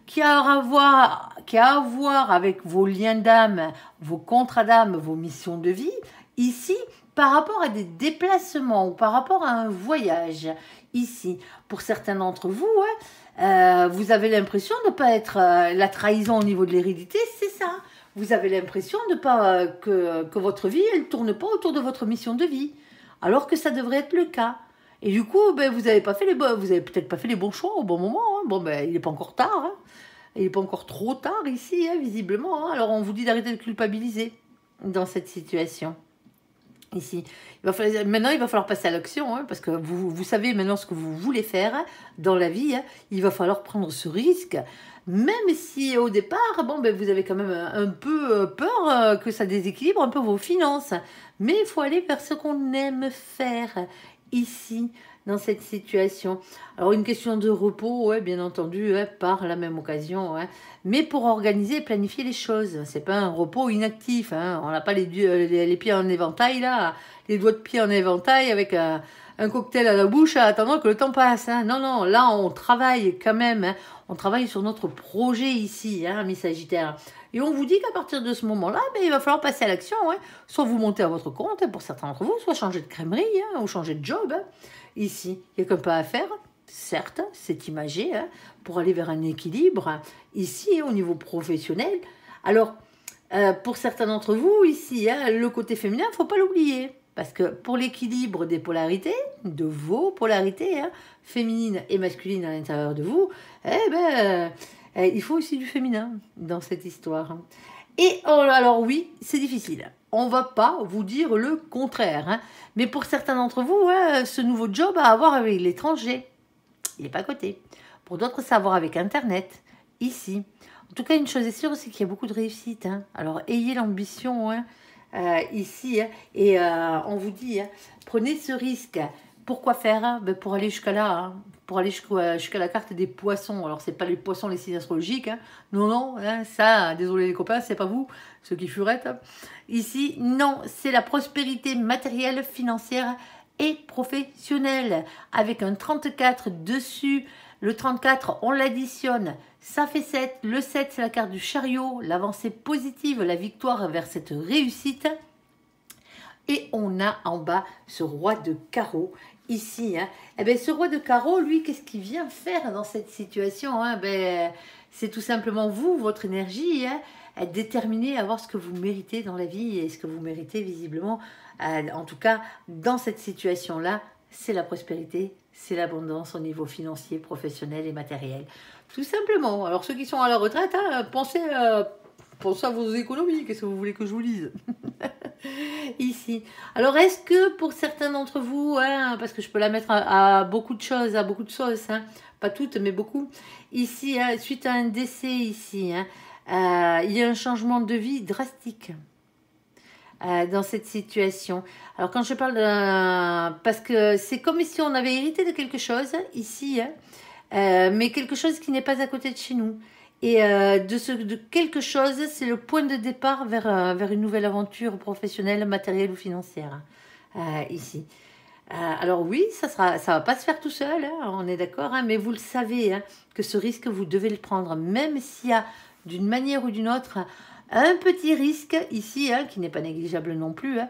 qui a à voir avec vos liens d'âme, vos contrats d'âme, vos missions de vie. Ici, par rapport à des déplacements ou par rapport à un voyage. Ici, pour certains d'entre vous, vous avez l'impression de ne pas être la trahison au niveau de l'hérédité, c'est ça. Vous avez l'impression de pas que votre vie, elle ne tourne pas autour de votre mission de vie, alors que ça devrait être le cas. Et du coup, ben, vous avez peut-être pas fait les bons choix au bon moment. Hein. Bon, ben, il n'est pas encore tard. Hein. Il n'est pas encore trop tard ici, hein, visiblement. Hein. Alors, on vous dit d'arrêter de culpabiliser dans cette situation. Ici. Maintenant, il va falloir passer à l'action, hein, parce que vous savez maintenant ce que vous voulez faire dans la vie. Hein, il va falloir prendre ce risque, même si au départ, bon, ben, vous avez quand même un peu peur que ça déséquilibre un peu vos finances. Mais il faut aller vers ce qu'on aime faire ici, dans cette situation. Alors, une question de repos, ouais, bien entendu, ouais, par la même occasion, ouais, mais pour organiser et planifier les choses. C'est pas un repos inactif. Hein. On n'a pas les pieds en éventail, là, les doigts de pied en éventail avec un cocktail à la bouche attendant que le temps passe. Hein. Non, non, là, on travaille quand même. Hein. On travaille sur notre projet ici, hein, mes Sagittaires. Et on vous dit qu'à partir de ce moment-là, ben, il va falloir passer à l'action. Hein. Soit vous montez à votre compte, hein, pour certains d'entre vous, soit changer de crèmerie, hein, ou changer de job. Hein. Ici, il y a qu'un peu à faire. Certes, c'est imagé, hein, pour aller vers un équilibre. Ici, au niveau professionnel. Alors, pour certains d'entre vous, ici, hein, le côté féminin, il ne faut pas l'oublier. Parce que pour l'équilibre des polarités, de vos polarités, hein, féminines et masculines à l'intérieur de vous, eh ben, il faut aussi du féminin dans cette histoire. Et alors oui, c'est difficile. On ne va pas vous dire le contraire. Hein. Mais pour certains d'entre vous, hein, ce nouveau job a à voir avec l'étranger. Il n'est pas à côté. Pour d'autres, ça a à voir avec Internet, ici. En tout cas, une chose est sûre, c'est qu'il y a beaucoup de réussite. Hein. Alors, ayez l'ambition hein, ici. Hein, et on vous dit, hein, prenez ce risque. Pourquoi faire hein? Ben, pour aller jusqu'à là, hein, pour aller jusqu'à la carte des poissons. Alors, ce n'est pas les poissons, les signes astrologiques. Hein. Non, non, hein, ça, désolé les copains, c'est pas vous, ceux qui furettent. Hein. Ici, non, c'est la prospérité matérielle, financière et professionnelle. Avec un 34 dessus, le 34, on l'additionne, ça fait 7. Le 7, c'est la carte du chariot, l'avancée positive, la victoire vers cette réussite. Et on a en bas ce roi de carreau, ici. Hein. Eh bien, ce roi de carreau, lui, qu'est-ce qu'il vient faire dans cette situation hein? Ben, c'est tout simplement vous, votre énergie, hein, être déterminé à voir ce que vous méritez dans la vie et ce que vous méritez visiblement, en tout cas, dans cette situation-là, c'est la prospérité, c'est l'abondance au niveau financier, professionnel et matériel. Tout simplement. Alors ceux qui sont à la retraite, hein, pensez à vos économies. Qu'est-ce que vous voulez que je vous dise? Ici. Alors est-ce que pour certains d'entre vous, hein, parce que je peux la mettre à beaucoup de choses, à beaucoup de sauces, hein, pas toutes mais beaucoup, ici, hein, suite à un décès ici, hein, il y a un changement de vie drastique dans cette situation. Alors quand je parle de... Parce que c'est comme si on avait hérité de quelque chose ici, hein, mais quelque chose qui n'est pas à côté de chez nous. Et de quelque chose, c'est le point de départ vers une nouvelle aventure professionnelle, matérielle ou financière, ici. Alors oui, ça va pas se faire tout seul, hein, on est d'accord, hein, mais vous le savez, hein, que ce risque, vous devez le prendre, même s'il y a d'une manière ou d'une autre un petit risque ici, hein, qui n'est pas négligeable non plus, hein,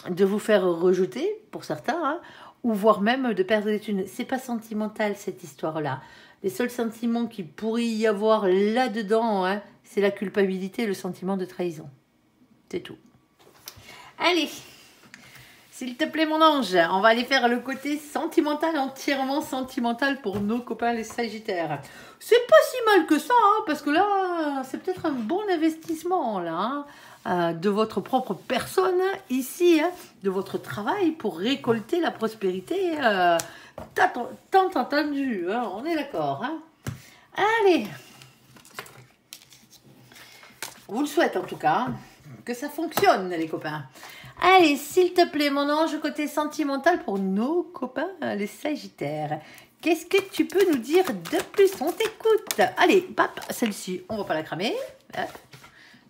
de vous faire rejeter, pour certains, hein, ou voire même de perdre des thunes. C'est pas sentimental cette histoire-là. Les seuls sentiments qu'il pourrait y avoir là-dedans, hein, c'est la culpabilité et le sentiment de trahison. C'est tout. Allez, s'il te plaît mon ange, on va aller faire le côté sentimental, entièrement sentimental pour nos copains les Sagittaires. C'est pas si mal que ça, hein, parce que là, c'est peut-être un bon investissement, là, hein, de votre propre personne, ici, hein, de votre travail, pour récolter la prospérité tant entendu, hein, on est d'accord. Hein. Allez, on vous le souhaite en tout cas, hein, que ça fonctionne les copains. Allez, s'il te plaît, mon ange, côté sentimental pour nos copains, les Sagittaires. Qu'est-ce que tu peux nous dire de plus? On t'écoute. Allez, pap, celle-ci, on va pas la cramer. Hop,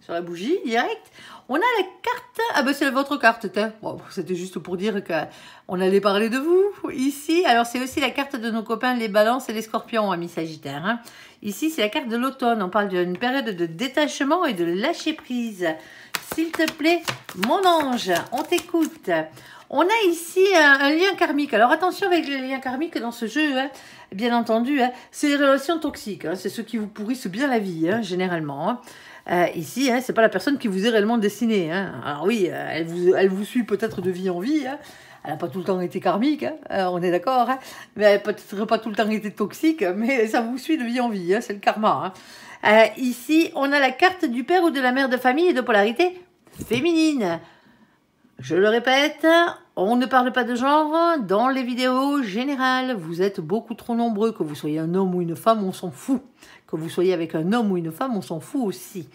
sur la bougie, direct. On a la carte... Ah ben, c'est votre carte. Bon, c'était juste pour dire qu'on allait parler de vous, ici. Alors, c'est aussi la carte de nos copains, les balances et les scorpions, amis Sagittaires. Hein. Ici, c'est la carte de l'automne. On parle d'une période de détachement et de lâcher prise. S'il te plaît, mon ange, on t'écoute. On a ici un lien karmique. Alors attention avec les liens karmiques dans ce jeu, hein, bien entendu, hein, c'est les relations toxiques. Hein, c'est ceux qui vous pourrissent bien la vie, hein, généralement. Hein. Ici, hein, c'est pas la personne qui vous est réellement destinée. Hein. Alors oui, elle vous suit peut-être de vie en vie. Hein. Elle n'a pas tout le temps été karmique, hein, on est d'accord. Hein, mais elle n'a peut-être pas tout le temps été toxique, mais ça vous suit de vie en vie. Hein, c'est le karma. Hein. Ici, on a la carte du père ou de la mère de famille et de polarité féminine. Je le répète, on ne parle pas de genre dans les vidéos générales. Vous êtes beaucoup trop nombreux, que vous soyez un homme ou une femme, on s'en fout. Que vous soyez avec un homme ou une femme, on s'en fout aussi.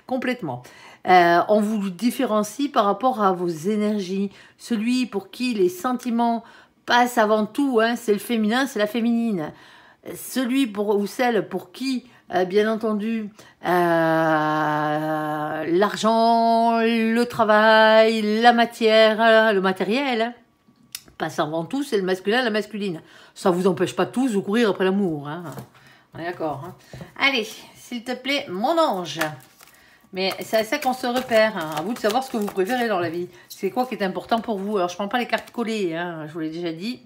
Complètement. On vous différencie par rapport à vos énergies. Celui pour qui les sentiments passent avant tout, hein, c'est le féminin, c'est la féminine. Celui ou celle pour qui... bien entendu, l'argent, le travail, la matière, le matériel, hein, passe avant tout, c'est le masculin, la masculine. Ça ne vous empêche pas tous de courir après l'amour. Hein. On est d'accord. Hein. Allez, s'il te plaît, mon ange. Mais c'est à ça qu'on se repère. Hein. À vous de savoir ce que vous préférez dans la vie. C'est quoi qui est important pour vous. Alors, je ne prends pas les cartes collées, hein, je vous l'ai déjà dit.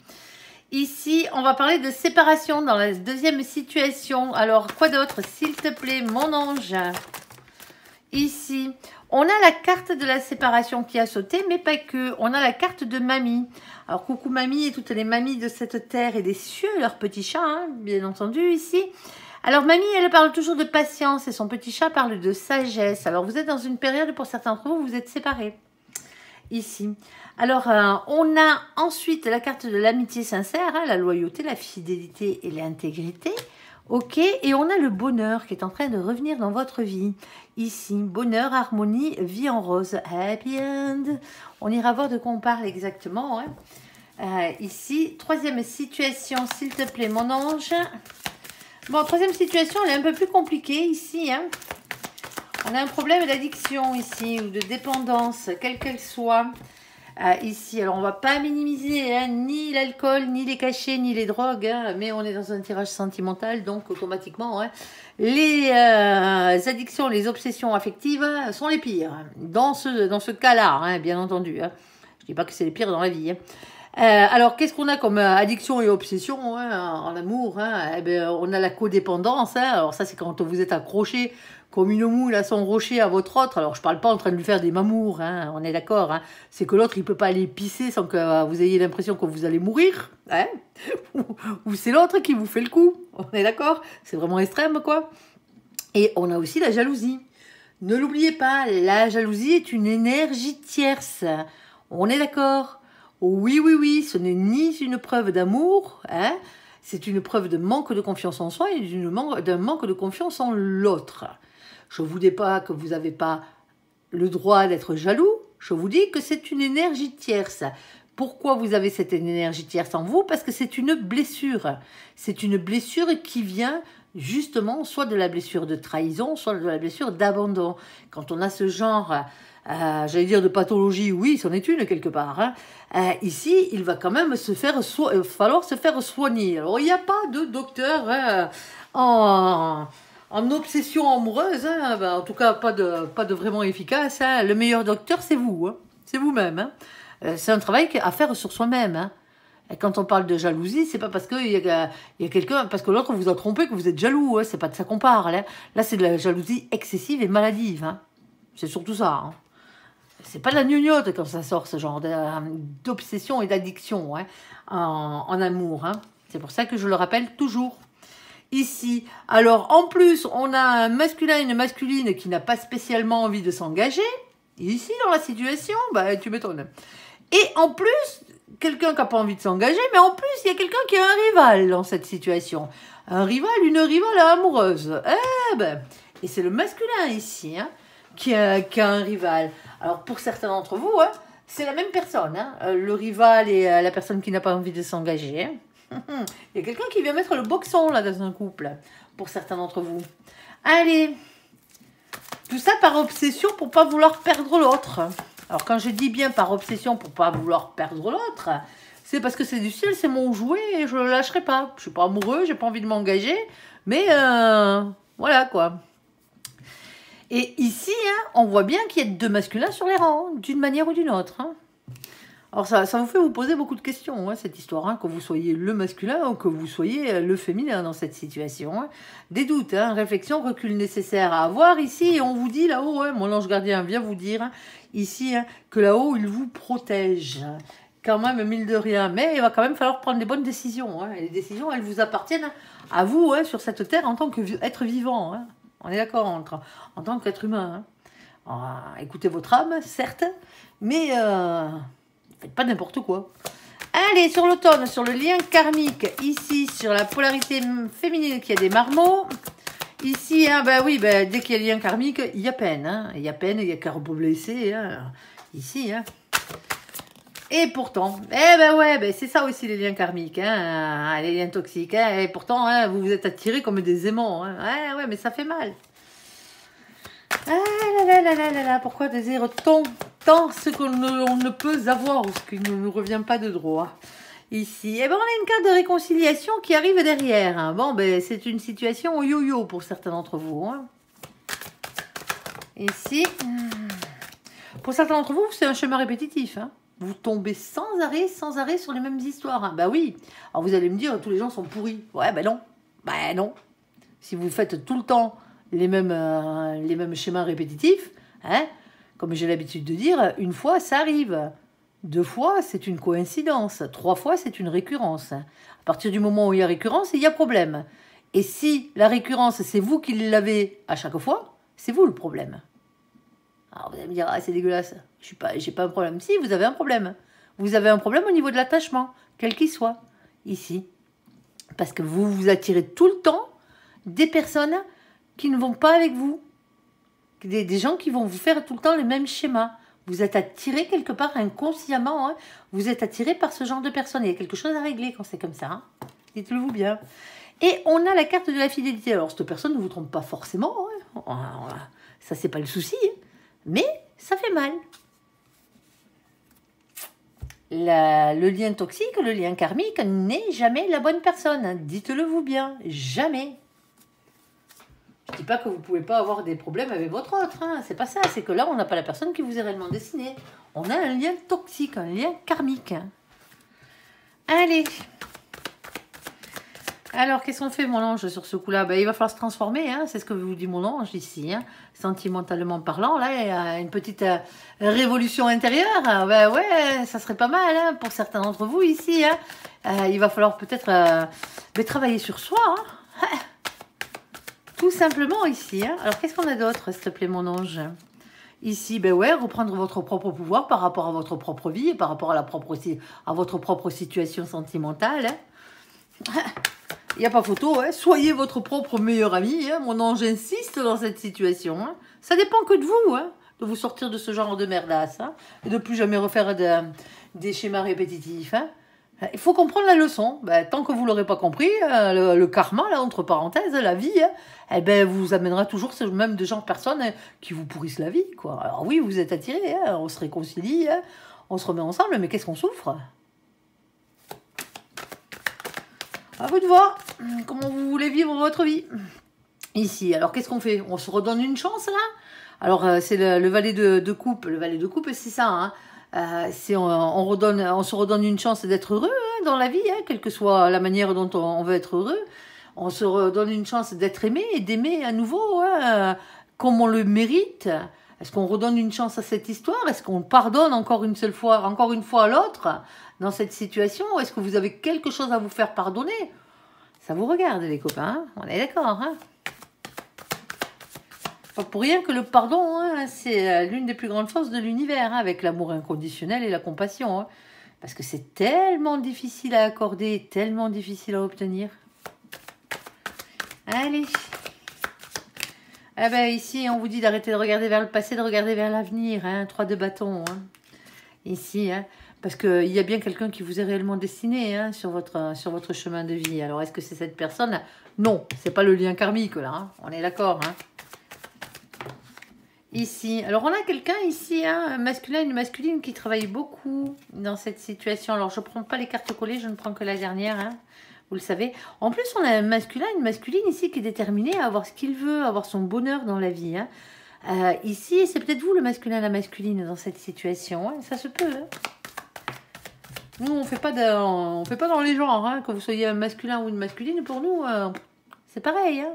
Ici, on va parler de séparation dans la deuxième situation. Alors, quoi d'autre, s'il te plaît, mon ange? Ici, on a la carte de la séparation qui a sauté, mais pas que. On a la carte de mamie. Alors, coucou mamie et toutes les mamies de cette terre et des cieux, leurs petits chats, hein, bien entendu, ici. Alors, mamie, elle parle toujours de patience et son petit chat parle de sagesse. Alors, vous êtes dans une période, pour certains d'entre vous, vous êtes séparés. Ici. Alors, on a ensuite la carte de l'amitié sincère, hein, la loyauté, la fidélité et l'intégrité. Ok, et on a le bonheur qui est en train de revenir dans votre vie. Ici, bonheur, harmonie, vie en rose, happy end. On ira voir de quoi on parle exactement. Hein. Ici, troisième situation, s'il te plaît, mon ange. Bon, troisième situation, elle est un peu plus compliquée ici. Hein. On a un problème d'addiction ici, ou de dépendance, quelle qu'elle soit. Ici, alors on va pas minimiser hein, ni l'alcool, ni les cachets, ni les drogues, hein, mais on est dans un tirage sentimental, donc automatiquement, hein, les addictions, les obsessions affectives sont les pires, dans ce cas-là, hein, bien entendu. Hein. Je dis pas que c'est les pires dans la vie. Hein. Alors, qu'est-ce qu'on a comme addiction et obsession en amour Eh ben, on a la codépendance. Alors ça, c'est quand vous êtes accroché comme une moule à son rocher à votre autre. Alors, je parle pas en train de lui faire des mamours, on est d'accord. C'est que l'autre, il peut pas aller pisser sans que vous ayez l'impression que vous allez mourir. Ou c'est l'autre qui vous fait le coup. On est d'accord. C'est vraiment extrême, quoi. Et on a aussi la jalousie. Ne l'oubliez pas, la jalousie est une énergie tierce. On est d'accord. Oui, oui, oui, ce n'est ni une preuve d'amour, c'est une preuve de manque de confiance en soi et d'un manque de confiance en l'autre. Je ne vous dis pas que vous n'avez pas le droit d'être jaloux, je vous dis que c'est une énergie tierce. Pourquoi vous avez cette énergie tierce en vous? Parce que c'est une blessure. C'est une blessure qui vient justement soit de la blessure de trahison, soit de la blessure d'abandon. Quand on a ce genre... j'allais dire de pathologie, oui, c'en est une quelque part. Ici, il va quand même falloir se faire soigner. Alors, il n'y a pas de docteur en obsession amoureuse, en tout cas pas de vraiment efficace. Le meilleur docteur, c'est vous, c'est vous-même. C'est un travail à faire sur soi-même. Et quand on parle de jalousie, c'est pas parce qu'il y a quelqu'un, parce que l'autre vous a trompé que vous êtes jaloux. C'est pas de ça qu'on parle. Là, c'est de la jalousie excessive et maladive. C'est surtout ça. C'est pas de la gnognotte quand ça sort, ce genre d'obsession et d'addiction en amour. C'est pour ça que je le rappelle toujours. Ici, alors en plus, on a un masculin et une masculine qui n'a pas spécialement envie de s'engager. Ici, dans la situation, tu m'étonnes. Et en plus, quelqu'un qui n'a pas envie de s'engager, mais en plus, il y a quelqu'un qui a un rival dans cette situation. Un rival, une rivale amoureuse. Et c'est le masculin ici, qui a un rival. Alors, pour certains d'entre vous, c'est la même personne. Le rival et la personne qui n'a pas envie de s'engager. Il y a quelqu'un qui vient mettre le boxon là dans un couple, pour certains d'entre vous. Allez, tout ça par obsession pour pas vouloir perdre l'autre. Alors, quand je dis bien par obsession pour pas vouloir perdre l'autre, c'est parce que c'est du ciel, c'est mon jouet et je le lâcherai pas. Je suis pas amoureux, j'ai pas envie de m'engager, mais voilà quoi. Et ici, on voit bien qu'il y a deux masculins sur les rangs, d'une manière ou d'une autre. Alors, ça vous fait vous poser beaucoup de questions, cette histoire, que vous soyez le masculin ou que vous soyez le féminin dans cette situation. Des doutes, réflexion, recul nécessaire à avoir ici. Et on vous dit là-haut, mon ange gardien vient vous dire ici que là-haut, il vous protège. Quand même, mille de rien. Mais il va quand même falloir prendre des bonnes décisions. Et les décisions, elles vous appartiennent à vous, sur cette terre, en tant qu'être vivant. On est d'accord, en tant qu'être humain. Écoutez votre âme, certes, mais faites pas n'importe quoi. Allez, sur l'automne, sur le lien karmique, ici, sur la polarité féminine qui a des marmots. Ici, dès qu'il y a lien karmique, il y a peine. Il y a peine, il y a cœur blessé. Ici, Et pourtant, c'est ça aussi les liens karmiques, les liens toxiques. Et pourtant, vous vous êtes attirés comme des aimants. Mais ça fait mal. Pourquoi désire-t-on tant ce qu'on ne peut avoir ou ce qui ne nous revient pas de droit? Ici, on a une carte de réconciliation qui arrive derrière. C'est une situation yo-yo pour certains d'entre vous. Ici, pour certains d'entre vous, c'est un chemin répétitif. Vous tombez sans arrêt sur les mêmes histoires. Oui. Alors vous allez me dire, tous les gens sont pourris. Non. Non. Si vous faites tout le temps les mêmes schémas répétitifs, comme j'ai l'habitude de dire, une fois, ça arrive. 2 fois, c'est une coïncidence. 3 fois, c'est une récurrence. À partir du moment où il y a récurrence, il y a problème. Et si la récurrence, c'est vous qui l'avez à chaque fois, c'est vous le problème. Alors vous allez me dire, c'est dégueulasse, j'ai pas un problème. Si, vous avez un problème. Vous avez un problème au niveau de l'attachement, quel qu'il soit, ici. Parce que vous vous attirez tout le temps des personnes qui ne vont pas avec vous. Des gens qui vont vous faire tout le temps les mêmes schémas. Vous êtes attiré quelque part inconsciemment. Vous êtes attiré par ce genre de personnes. Il y a quelque chose à régler quand c'est comme ça. Dites-le vous bien. Et on a la carte de la fidélité. Alors, cette personne ne vous trompe pas forcément. Ça, c'est pas le souci. Mais ça fait mal. Le lien toxique, le lien karmique n'est jamais la bonne personne. Dites-le vous bien. Jamais. Je ne dis pas que vous ne pouvez pas avoir des problèmes avec votre autre. C'est pas ça. C'est que là, on n'a pas la personne qui vous est réellement destinée. On a un lien toxique, un lien karmique. Allez. Alors, qu'est-ce qu'on fait, mon ange, sur ce coup-là? Ben, il va falloir se transformer, hein, c'est ce que vous dit mon ange ici, hein, sentimentalement parlant. Là, il y a une petite révolution intérieure. Ben ouais, ça serait pas mal hein, pour certains d'entre vous ici. Hein. Il va falloir peut-être travailler sur soi. Hein. Tout simplement ici. Hein. Alors, qu'est-ce qu'on a d'autre, s'il te plaît, mon ange? Ici, ben ouais, reprendre votre propre pouvoir par rapport à votre propre vie, par rapport à, votre propre situation sentimentale. Hein. Il n'y a pas photo, hein. Soyez votre propre meilleur ami. Hein. Mon ange insiste dans cette situation. Hein. Ça dépend que de vous, hein, de vous sortir de ce genre de merdasse. Hein, et de plus jamais refaire des schémas répétitifs. Hein. Il faut comprendre la leçon. Ben, tant que vous ne l'aurez pas compris, le karma, là, entre parenthèses, la vie, hein, eh ben, vous amènera toujours ce même de genre de personnes hein, qui vous pourrissent la vie. Quoi. Alors oui, vous êtes attirés, hein, on se réconcilie, hein, on se remet ensemble, mais qu'est-ce qu'on souffre? À vous de voir comment vous voulez vivre votre vie. Ici, alors qu'est-ce qu'on fait? On se redonne une chance là? Alors c'est le valet de coupe. Le valet de coupe, c'est ça. Hein. On se redonne une chance d'être heureux hein, dans la vie, hein, quelle que soit la manière dont on veut être heureux. On se redonne une chance d'être aimé et d'aimer à nouveau, hein, comme on le mérite. Est-ce qu'on redonne une chance à cette histoire? Est-ce qu'on pardonne encore une fois à l'autre dans cette situation? Est-ce que vous avez quelque chose à vous faire pardonner? Ça vous regarde, les copains, hein, on est d'accord. Hein, pas pour rien que le pardon, hein, c'est l'une des plus grandes forces de l'univers, hein, avec l'amour inconditionnel et la compassion. Hein, parce que c'est tellement difficile à accorder, tellement difficile à obtenir. Allez. Ah ben ici, on vous dit d'arrêter de regarder vers le passé, de regarder vers l'avenir. Hein, 3 de bâton. Hein. Ici, hein, parce qu'il y a bien quelqu'un qui vous est réellement destiné hein, sur votre chemin de vie. Alors, est-ce que c'est cette personne? Non, c'est pas le lien karmique, là. Hein, on est d'accord. Hein. Ici, alors on a quelqu'un ici, hein, un masculin, une masculine qui travaille beaucoup dans cette situation. Alors, je ne prends pas les cartes collées, je ne prends que la dernière. Hein. Vous le savez. En plus, on a un masculin, une masculine ici qui est déterminé à avoir ce qu'il veut, à avoir son bonheur dans la vie. Hein. Ici, c'est peut-être vous le masculin, la masculine dans cette situation. Hein. Ça se peut. Hein. Nous, on fait pas dans les genres. Hein. Que vous soyez un masculin ou une masculine, pour nous, c'est pareil. Hein.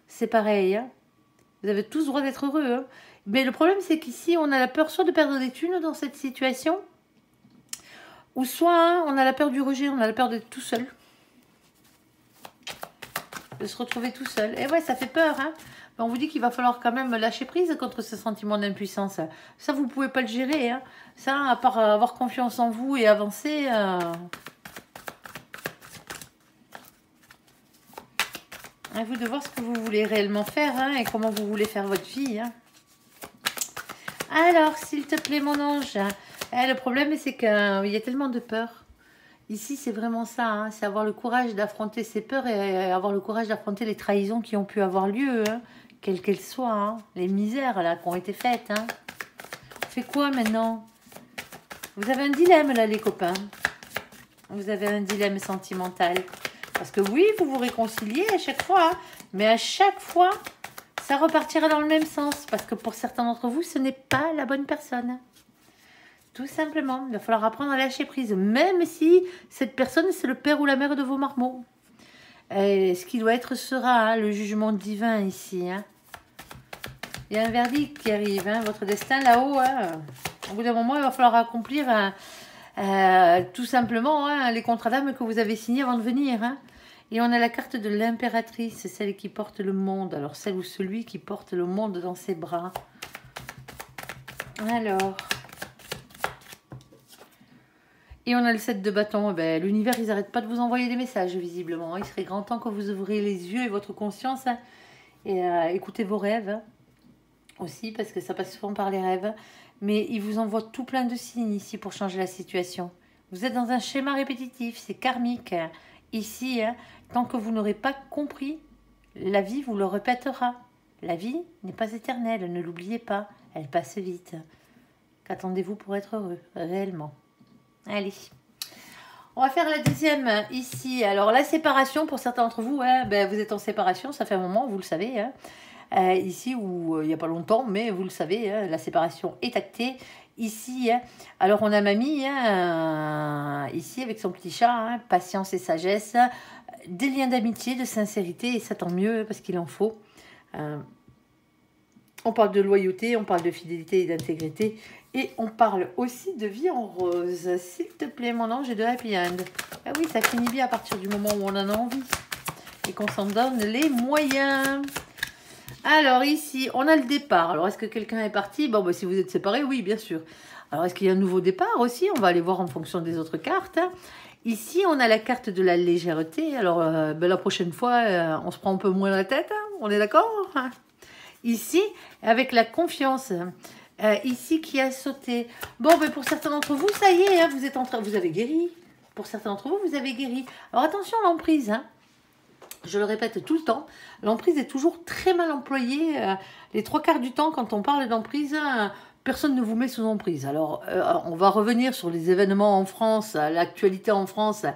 C'est pareil. Hein. Vous avez tous le droit d'être heureux. Hein. Mais le problème, c'est qu'ici, on a la peur soit de perdre des thunes dans cette situation, ou soit hein, on a la peur du rejet, on a la peur d'être tout seul. De se retrouver tout seul. Et ouais, ça fait peur. Hein. Mais on vous dit qu'il va falloir quand même lâcher prise contre ce sentiment d'impuissance. Ça, vous ne pouvez pas le gérer. Hein. Ça, à part avoir confiance en vous et avancer... À vous de voir ce que vous voulez réellement faire hein, et comment vous voulez faire votre vie. Hein. Alors, s'il te plaît, mon ange. Le problème, c'est qu'il y a tellement de peur. Ici, c'est vraiment ça, hein, c'est avoir le courage d'affronter ses peurs et avoir le courage d'affronter les trahisons qui ont pu avoir lieu, hein, quelles qu'elles soient, hein, les misères là qui ont été faites. Hein. On fait quoi maintenant? Vous avez un dilemme là, les copains. Vous avez un dilemme sentimental. Parce que oui, vous vous réconciliez à chaque fois, hein, mais à chaque fois, ça repartira dans le même sens. Parce que pour certains d'entre vous, ce n'est pas la bonne personne. Tout simplement, il va falloir apprendre à lâcher prise, même si cette personne, c'est le père ou la mère de vos marmots. Ce qui doit être sera hein, le jugement divin ici. Hein. Il y a un verdict qui arrive, hein, votre destin là-haut. Hein. Au bout d'un moment, il va falloir accomplir tout simplement hein, les contrats d'âme que vous avez signés avant de venir. Hein. Et on a la carte de l'impératrice, celle qui porte le monde. Alors, celle ou celui qui porte le monde dans ses bras. Alors... Et on a le 7 de bâton. Ben, l'univers, ils n'arrêtent pas de vous envoyer des messages, visiblement. Il serait grand temps que vous ouvriez les yeux et votre conscience hein, et écoutez vos rêves hein, aussi, parce que ça passe souvent par les rêves. Mais ils vous envoient tout plein de signes ici pour changer la situation. Vous êtes dans un schéma répétitif, c'est karmique. Ici, hein, tant que vous n'aurez pas compris, la vie vous le répétera. La vie n'est pas éternelle, ne l'oubliez pas. Elle passe vite. Qu'attendez-vous pour être heureux, réellement? Allez, on va faire la deuxième ici. Alors, la séparation, pour certains d'entre vous, hein, ben, vous êtes en séparation, ça fait un moment, vous le savez. Hein, ici, où il n'y a pas longtemps, mais vous le savez, hein, la séparation est actée. Ici, hein, alors on a mamie, hein, ici avec son petit chat, hein, patience et sagesse, des liens d'amitié, de sincérité, et ça tant mieux parce qu'il en faut. On parle de loyauté, on parle de fidélité et d'intégrité, et on parle aussi de vie en rose. S'il te plaît, mon ange, et de happy end. Ah oui, ça finit bien à partir du moment où on en a envie et qu'on s'en donne les moyens. Alors ici, on a le départ. Alors, est-ce que quelqu'un est parti? Bon, bah, si vous êtes séparés, oui, bien sûr. Alors, est-ce qu'il y a un nouveau départ aussi? On va aller voir en fonction des autres cartes. Ici, on a la carte de la légèreté. Alors, ben, la prochaine fois, on se prend un peu moins la tête. Hein, on est d'accord? Ici, avec la confiance. Ici, qui a sauté. Bon, ben, pour certains d'entre vous, ça y est, hein, vous êtes en train... Vous avez guéri. Pour certains d'entre vous, vous avez guéri. Alors, attention à l'emprise, hein. Je le répète tout le temps, l'emprise est toujours très mal employée. Les 3/4 du temps, quand on parle d'emprise, personne ne vous met sous emprise. Alors, on va revenir sur les événements en France, l'actualité en France,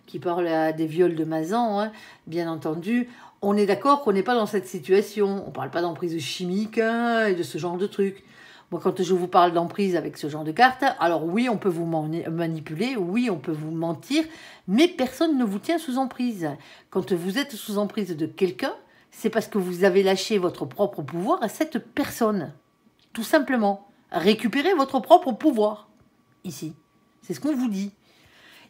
qui parle des viols de Mazan, hein, bien entendu. On est d'accord qu'on n'est pas dans cette situation. On ne parle pas d'emprise chimique hein, et de ce genre de trucs. Moi, quand je vous parle d'emprise avec ce genre de cartes, alors oui, on peut vous manipuler, oui, on peut vous mentir, mais personne ne vous tient sous emprise. Quand vous êtes sous emprise de quelqu'un, c'est parce que vous avez lâché votre propre pouvoir à cette personne. Tout simplement. Récupérez votre propre pouvoir. Ici. C'est ce qu'on vous dit.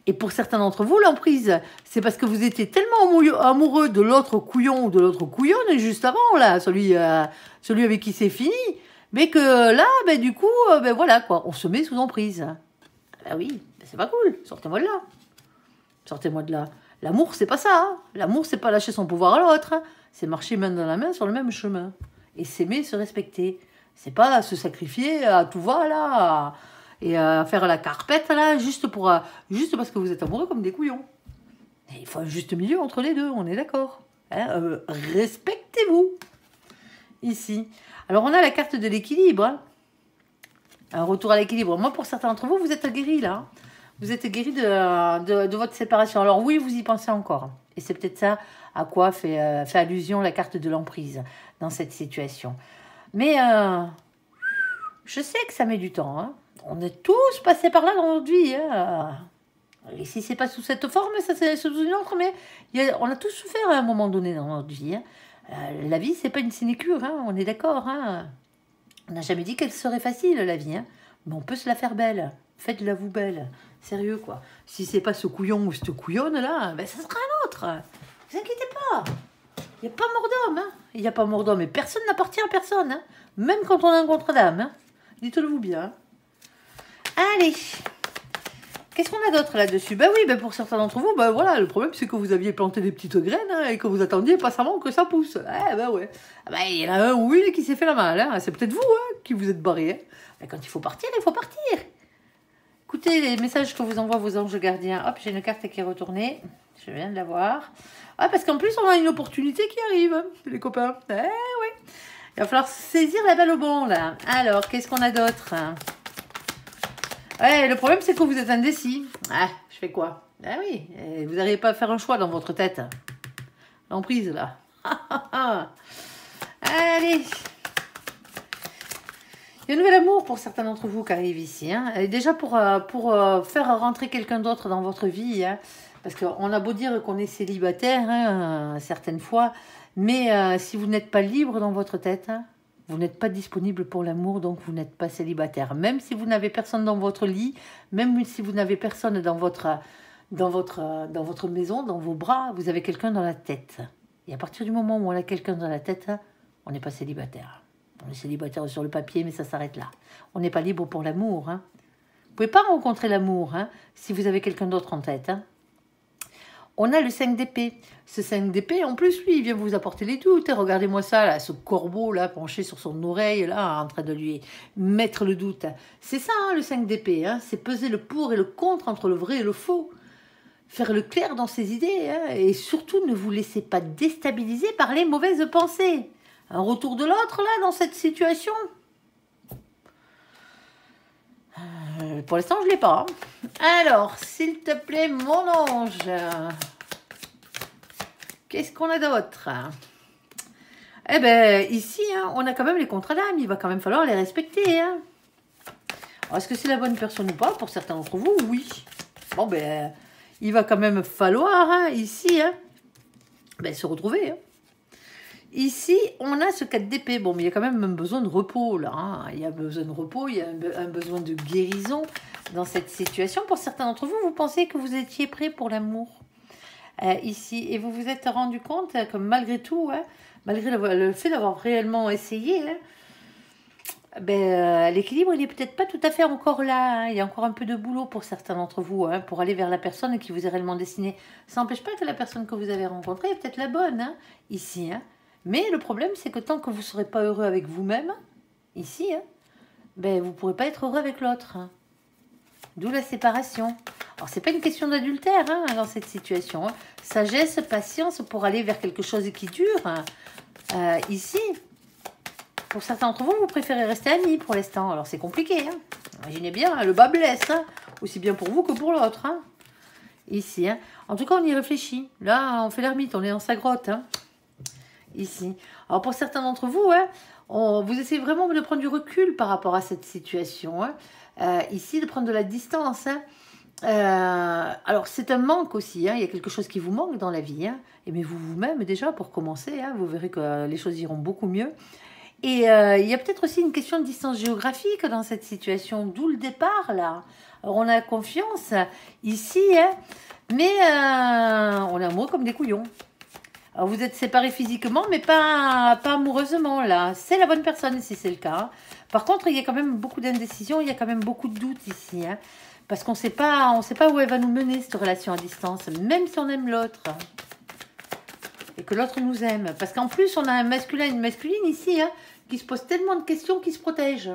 Et pour certains d'entre vous, l'emprise, c'est parce que vous étiez tellement amoureux de l'autre couillon ou de l'autre couillonne juste avant, là, celui avec qui c'est fini, mais que là, ben, du coup, ben, voilà, quoi, on se met sous emprise. Ben oui, ben, c'est pas cool, sortez-moi de là. Sortez-moi de là. L'amour, c'est pas ça. Hein. L'amour, c'est pas lâcher son pouvoir à l'autre. Hein. C'est marcher main dans la main sur le même chemin. Et s'aimer, se respecter. C'est pas se sacrifier à tout va, là, et faire la carpette, là, juste parce que vous êtes amoureux comme des couillons. Et il faut un juste milieu entre les deux, on est d'accord. Hein, respectez-vous. Ici. Alors, on a la carte de l'équilibre. Hein. Un retour à l'équilibre. Moi, pour certains d'entre vous, vous êtes guéris, là. Vous êtes guéris de votre séparation. Alors, oui, vous y pensez encore. Et c'est peut-être ça à quoi fait allusion la carte de l'emprise dans cette situation. Mais je sais que ça met du temps. Hein. On est tous passés par là dans notre vie. Hein. Et si c'est pas sous cette forme, ça c'est sous une autre. Mais on a tous souffert à un moment donné dans notre vie. Hein. La vie, c'est pas une sinécure. Hein. On est d'accord. Hein. On n'a jamais dit qu'elle serait facile, la vie. Hein. Mais on peut se la faire belle. Faites-la vous belle. Sérieux, quoi. Si c'est pas ce couillon ou cette couillonne, là, ben ça sera un autre. Ne vous inquiétez pas. Il n'y a pas mort d'homme. Hein. Il n'y a pas mort d'homme. Et personne n'appartient à personne. Hein. Même quand on a un contre d'âme. Hein. Dites-le-vous bien. Allez. Qu'est-ce qu'on a d'autre là-dessus? Ben oui, ben pour certains d'entre vous, ben voilà, le problème c'est que vous aviez planté des petites graines hein, et que vous attendiez patiemment que ça pousse. Eh ben ouais. Ben, il y en a un ou une qui s'est fait la malle. Hein. C'est peut-être vous hein, qui vous êtes barré. Hein. Ben, quand il faut partir, il faut partir. Écoutez les messages que vous envoient vos anges gardiens. Hop, j'ai une carte qui est retournée. Je viens de la voir. Ah, parce qu'en plus, on a une opportunité qui arrive, hein, les copains. Eh ouais. Il va falloir saisir la balle au bon, là. Alors, qu'est-ce qu'on a d'autre? Ouais, le problème, c'est que vous êtes indécis. Ah, je fais quoi? Ah oui, vous n'arrivez pas à faire un choix dans votre tête. L'emprise, là. Allez. Il y a un nouvel amour pour certains d'entre vous qui arrive ici. Hein. Et déjà, pour faire rentrer quelqu'un d'autre dans votre vie, hein, parce qu'on a beau dire qu'on est célibataire, hein, certaines fois, mais si vous n'êtes pas libre dans votre tête, hein, vous n'êtes pas disponible pour l'amour, donc vous n'êtes pas célibataire. Même si vous n'avez personne dans votre lit, même si vous n'avez personne dans votre maison, dans vos bras, vous avez quelqu'un dans la tête. Et à partir du moment où on a quelqu'un dans la tête, on n'est pas célibataire. On est célibataire sur le papier, mais ça s'arrête là. On n'est pas libre pour l'amour. Hein. Vous ne pouvez pas rencontrer l'amour hein, si vous avez quelqu'un d'autre en tête. Hein. On a le 5 d'épée. Ce 5 d'épée, en plus, lui, il vient vous apporter les doutes. Regardez-moi ça, là, ce corbeau, là, penché sur son oreille, là, en train de lui mettre le doute. C'est ça, hein, le 5 d'épée. Hein, c'est peser le pour et le contre entre le vrai et le faux. Faire le clair dans ses idées. Hein, et surtout, ne vous laissez pas déstabiliser par les mauvaises pensées. Un retour de l'autre, là, dans cette situation. Pour l'instant, je ne l'ai pas. Alors, s'il te plaît, mon ange. Qu'est-ce qu'on a d'autre? Eh bien, ici, hein, on a quand même les contrats d'âme. Il va quand même falloir les respecter. Hein. Alors, est-ce que c'est la bonne personne ou pas? Pour certains d'entre vous, oui. Bon, ben, il va quand même falloir, hein, ici, hein, ben, se retrouver. Hein. Ici, on a ce 4 d'épée. Bon, mais il y a quand même un besoin de repos, là. Hein. Il y a besoin de repos, il y a un besoin de guérison dans cette situation. Pour certains d'entre vous, vous pensez que vous étiez prêt pour l'amour. Ici, et vous vous êtes rendu compte que malgré tout, hein, malgré le fait d'avoir réellement essayé, hein, ben, l'équilibre, il n'est peut-être pas tout à fait encore là. Hein. Il y a encore un peu de boulot pour certains d'entre vous, hein, pour aller vers la personne qui vous est réellement destinée. Ça n'empêche pas que la personne que vous avez rencontrée est peut-être la bonne, hein, ici. Hein. Mais le problème, c'est que tant que vous ne serez pas heureux avec vous-même, ici, hein, ben, vous ne pourrez pas être heureux avec l'autre. Hein. D'où la séparation. Alors, c'est pas une question d'adultère hein, dans cette situation. Hein. Sagesse, patience pour aller vers quelque chose qui dure. Hein. Ici, pour certains d'entre vous, vous préférez rester amis pour l'instant. Alors, c'est compliqué. Hein. Imaginez bien, hein, le bas blesse. Hein. Aussi bien pour vous que pour l'autre. Hein. Ici. Hein. En tout cas, on y réfléchit. Là, on fait l'ermite, on est dans sa grotte. Hein. Ici. Alors, pour certains d'entre vous, hein, vous essayez vraiment de prendre du recul par rapport à cette situation. Hein. Ici, de prendre de la distance. Hein. Alors, c'est un manque aussi. Hein. Il y a quelque chose qui vous manque dans la vie. Hein. Aimez-vous vous-même déjà pour commencer. Hein. Vous verrez que les choses iront beaucoup mieux. Et il y a peut-être aussi une question de distance géographique dans cette situation. D'où le départ, là. Alors, on a confiance ici. Hein. Mais on est amoureux comme des couillons. Alors, vous êtes séparés physiquement, mais pas amoureusement, là. C'est la bonne personne, si c'est le cas. Hein. Par contre, il y a quand même beaucoup d'indécision, il y a quand même beaucoup de doutes ici. Hein, parce qu'on ne sait pas où elle va nous mener, cette relation à distance, même si on aime l'autre. Et que l'autre nous aime. Parce qu'en plus, on a un masculin et une masculine ici, hein, qui se pose tellement de questions, qui se protègent.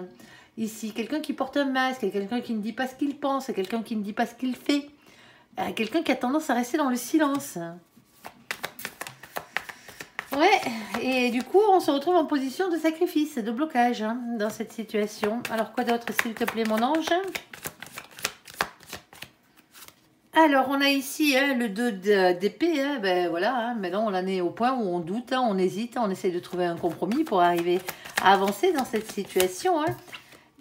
Ici, quelqu'un qui porte un masque, quelqu'un qui ne dit pas ce qu'il pense, quelqu'un qui ne dit pas ce qu'il fait. Quelqu'un qui a tendance à rester dans le silence. Ouais, et du coup, on se retrouve en position de sacrifice, de blocage hein, dans cette situation. Alors, quoi d'autre, s'il te plaît, mon ange? Alors, on a ici hein, le 2 d'épée. Hein, ben voilà, hein, maintenant, on en est au point où on doute, hein, on hésite, on essaie de trouver un compromis pour arriver à avancer dans cette situation. Hein.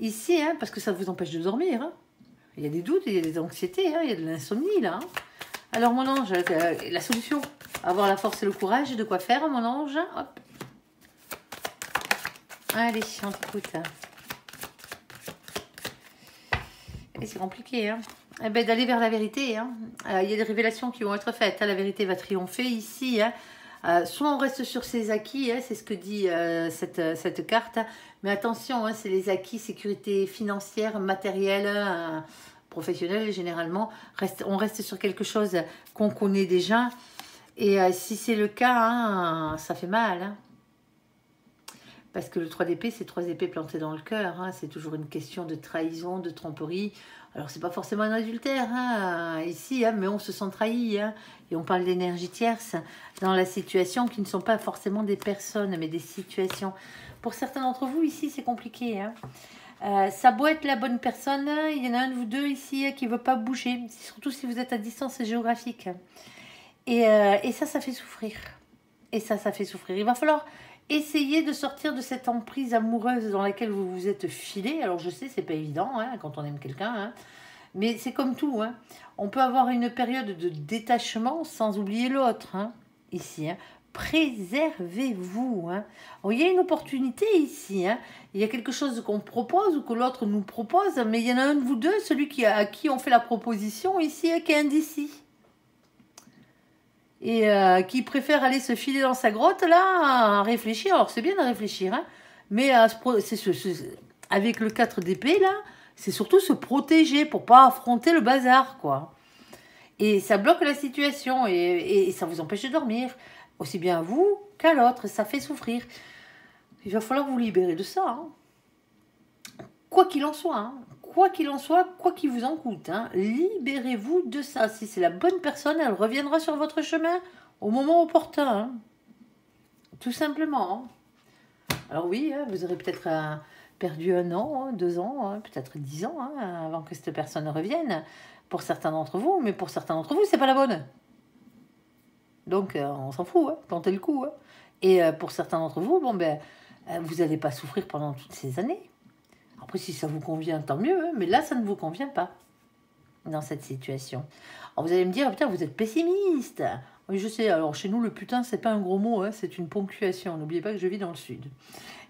Ici, hein, parce que ça vous empêche de dormir. Hein. Il y a des doutes, il y a des anxiétés, hein, il y a de l'insomnie, là. Hein. Alors, mon ange, la solution, avoir la force et le courage, de quoi faire, mon ange. Hop. Allez, on t'écoute. Et c'est compliqué, hein. Eh ben, d'aller vers la vérité. Hein. Il y a des révélations qui vont être faites. Hein. La vérité va triompher ici. Hein. Soit on reste sur ses acquis, hein, c'est ce que dit cette carte. Mais attention, hein, c'est les acquis, sécurité financière, matérielle, professionnelle généralement. On reste sur quelque chose qu'on connaît déjà. Et si c'est le cas, hein, ça fait mal. Hein. Parce que le 3 d'épée, c'est 3 épées plantées dans le cœur. Hein. C'est toujours une question de trahison, de tromperie. Alors, c'est pas forcément un adultère hein, ici, hein, mais on se sent trahi. Hein. Et on parle d'énergie tierce dans la situation qui ne sont pas forcément des personnes, mais des situations. Pour certains d'entre vous, ici, c'est compliqué. Hein. Ça doit être la bonne personne. Il y en a un de vous deux ici qui ne veut pas bouger. Surtout si vous êtes à distance géographique. Et ça fait souffrir. Et ça fait souffrir. Il va falloir essayer de sortir de cette emprise amoureuse dans laquelle vous vous êtes filé. Alors je sais, c'est pas évident hein, quand on aime quelqu'un, hein, mais c'est comme tout. Hein. On peut avoir une période de détachement sans oublier l'autre. Hein, ici, hein. Préservez-vous. Hein. Il y a une opportunité ici. Hein. Il y a quelque chose qu'on propose ou que l'autre nous propose, mais il y en a un de vous deux, celui à qui on fait la proposition ici, qui est indécis. Et qui préfère aller se filer dans sa grotte, là, à réfléchir. Alors, c'est bien de réfléchir, hein, mais avec le 4 d'épée, là, c'est surtout se protéger pour pas affronter le bazar, quoi. Et ça bloque la situation et ça vous empêche de dormir, aussi bien à vous qu'à l'autre. Ça fait souffrir. Il va falloir vous libérer de ça, hein. Quoi qu'il en soit, hein. Quoi qu'il en soit, quoi qu'il vous en coûte, hein, libérez-vous de ça. Si c'est la bonne personne, elle reviendra sur votre chemin au moment opportun. Hein. Tout simplement. Hein. Alors oui, hein, vous aurez peut-être perdu 1 an, hein, 2 ans, hein, peut-être 10 ans hein, avant que cette personne revienne. Pour certains d'entre vous, mais pour certains d'entre vous, c'est pas la bonne. Donc, on s'en fout, hein, tentez le coup. Hein. Et pour certains d'entre vous, bon, ben, vous n'allez pas souffrir pendant toutes ces années. Après, si ça vous convient, tant mieux, hein, mais là, ça ne vous convient pas dans cette situation. Alors, vous allez me dire, ah, putain, vous êtes pessimiste. Oui, je sais, alors chez nous, le putain, c'est pas un gros mot, hein, c'est une ponctuation. N'oubliez pas que je vis dans le sud,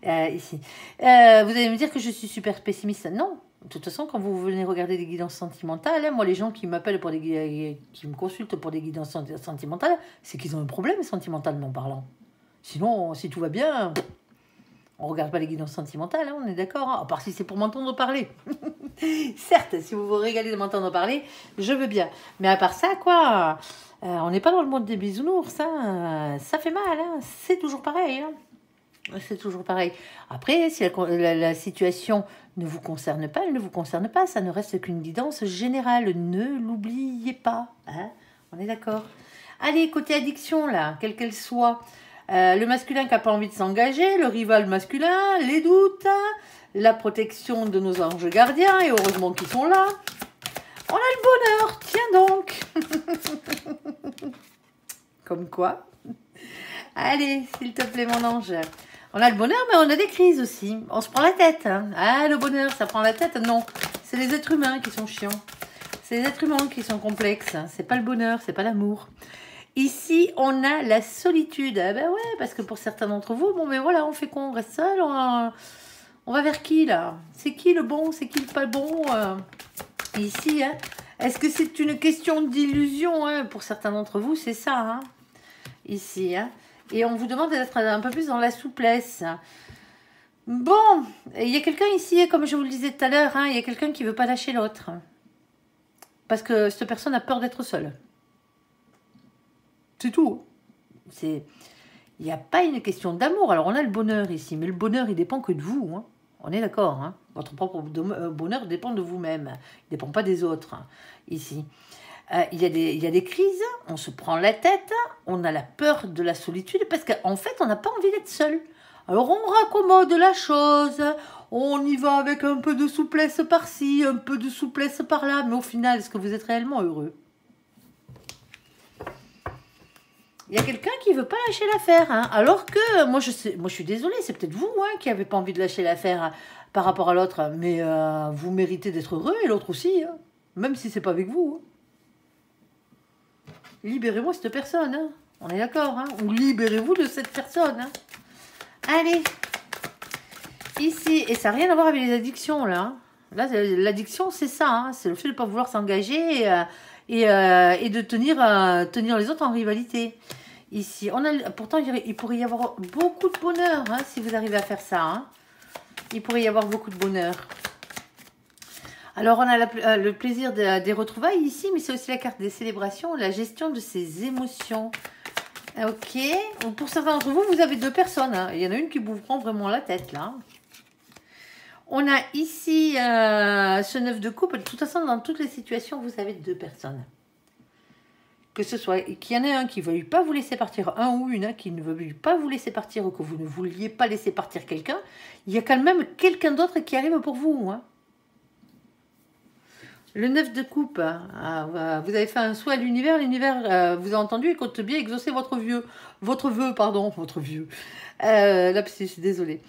ici. Vous allez me dire que je suis super pessimiste. Non, de toute façon, quand vous venez regarder des guidances sentimentales, hein, moi, les gens qui m'appellent pour qui me consultent pour des guidances sentimentales, c'est qu'ils ont un problème sentimentalement parlant. Sinon, si tout va bien, on ne regarde pas les guidances sentimentales, hein, on est d'accord, hein, à part si c'est pour m'entendre parler. Certes, si vous vous régalez de m'entendre parler, je veux bien. Mais à part ça, quoi, on n'est pas dans le monde des bisounours, hein, ça fait mal, hein, c'est toujours pareil. Hein. C'est toujours pareil. Après, si la situation ne vous concerne pas, elle ne vous concerne pas. Ça ne reste qu'une guidance générale. Ne l'oubliez pas. Hein, on est d'accord. Allez, côté addiction, là, quelle qu'elle soit. Le masculin qui n'a pas envie de s'engager, le rival masculin, les doutes, la protection de nos anges gardiens, et heureusement qu'ils sont là. On a le bonheur, tiens donc. Comme quoi. Allez, s'il te plaît, mon ange. On a le bonheur, mais on a des crises aussi. On se prend la tête. Hein. Ah, le bonheur, ça prend la tête? Non, c'est les êtres humains qui sont chiants. C'est les êtres humains qui sont complexes. C'est pas le bonheur, c'est pas l'amour. Ici, on a la solitude. Ah ben ouais, parce que pour certains d'entre vous, bon, mais voilà, on fait quoi? On reste seul? On va vers qui, là? C'est qui le bon? C'est qui le pas bon? Ici, hein. Est-ce que c'est une question d'illusion, hein? Pour certains d'entre vous, c'est ça, hein. Ici, hein. Et on vous demande d'être un peu plus dans la souplesse. Bon, il y a quelqu'un ici, comme je vous le disais tout à l'heure, hein, il y a quelqu'un qui ne veut pas lâcher l'autre. Parce que cette personne a peur d'être seule. C'est tout. Il n'y a pas une question d'amour. Alors, on a le bonheur ici, mais le bonheur, il dépend que de vous. Hein. On est d'accord. Hein. Votre propre bonheur dépend de vous-même. Il ne dépend pas des autres, hein, ici. Il y a des crises, on se prend la tête, on a la peur de la solitude parce qu'en fait, on n'a pas envie d'être seul. Alors, on raccommode la chose, on y va avec un peu de souplesse par-ci, un peu de souplesse par-là, mais au final, est-ce que vous êtes réellement heureux? Il y a quelqu'un qui ne veut pas lâcher l'affaire, hein, alors que, moi je suis désolée, c'est peut-être vous hein, qui n'avez pas envie de lâcher l'affaire hein, par rapport à l'autre, mais vous méritez d'être heureux et l'autre aussi, hein, même si c'est pas avec vous. Hein. Libérez-moi cette personne, hein. On est d'accord, hein. Ou libérez-vous de cette personne. Hein. Allez, ici, et ça n'a rien à voir avec les addictions, là. Hein. Là, l'addiction, c'est ça, hein. C'est le fait de ne pas vouloir s'engager et de tenir les autres en rivalité. Ici, pourtant, il pourrait y avoir beaucoup de bonheur, hein, si vous arrivez à faire ça. Hein. Il pourrait y avoir beaucoup de bonheur. Alors, on a le plaisir des retrouvailles ici, mais c'est aussi la carte des célébrations, la gestion de ses émotions. Ok. Pour certains d'entre vous, vous avez deux personnes. Hein. Il y en a une qui vous prend vraiment la tête, là. On a ici ce 9 de coupe. De toute façon, dans toutes les situations, vous avez deux personnes. Que ce soit qu'il y en ait un qui ne veuille pas vous laisser partir, un ou une qui ne veuille pas vous laisser partir, ou que vous ne vouliez pas laisser partir quelqu'un, il y a quand même quelqu'un d'autre qui arrive pour vous, hein. Le 9 de coupe, vous avez fait un souhait à l'univers, l'univers vous a entendu et compte bien exaucer votre vœu. Lapsus, désolé.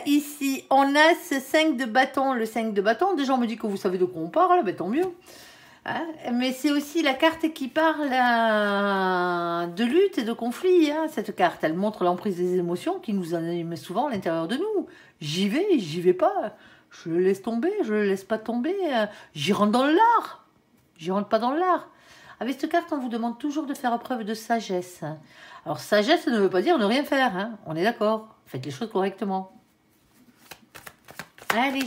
Ici, on a ce 5 de bâton. Le 5 de bâton, déjà on me dit que vous savez de quoi on parle, ben, tant mieux. Hein, mais c'est aussi la carte qui parle de lutte et de conflit. Hein, cette carte, elle montre l'emprise des émotions qui nous animent souvent à l'intérieur de nous. J'y vais pas. Je le laisse tomber, je le laisse pas tomber. J'y rentre dans l'art. J'y rentre pas dans l'art. Avec cette carte, on vous demande toujours de faire preuve de sagesse. Alors, sagesse, ça ne veut pas dire ne rien faire. Hein. On est d'accord. Faites les choses correctement. Allez.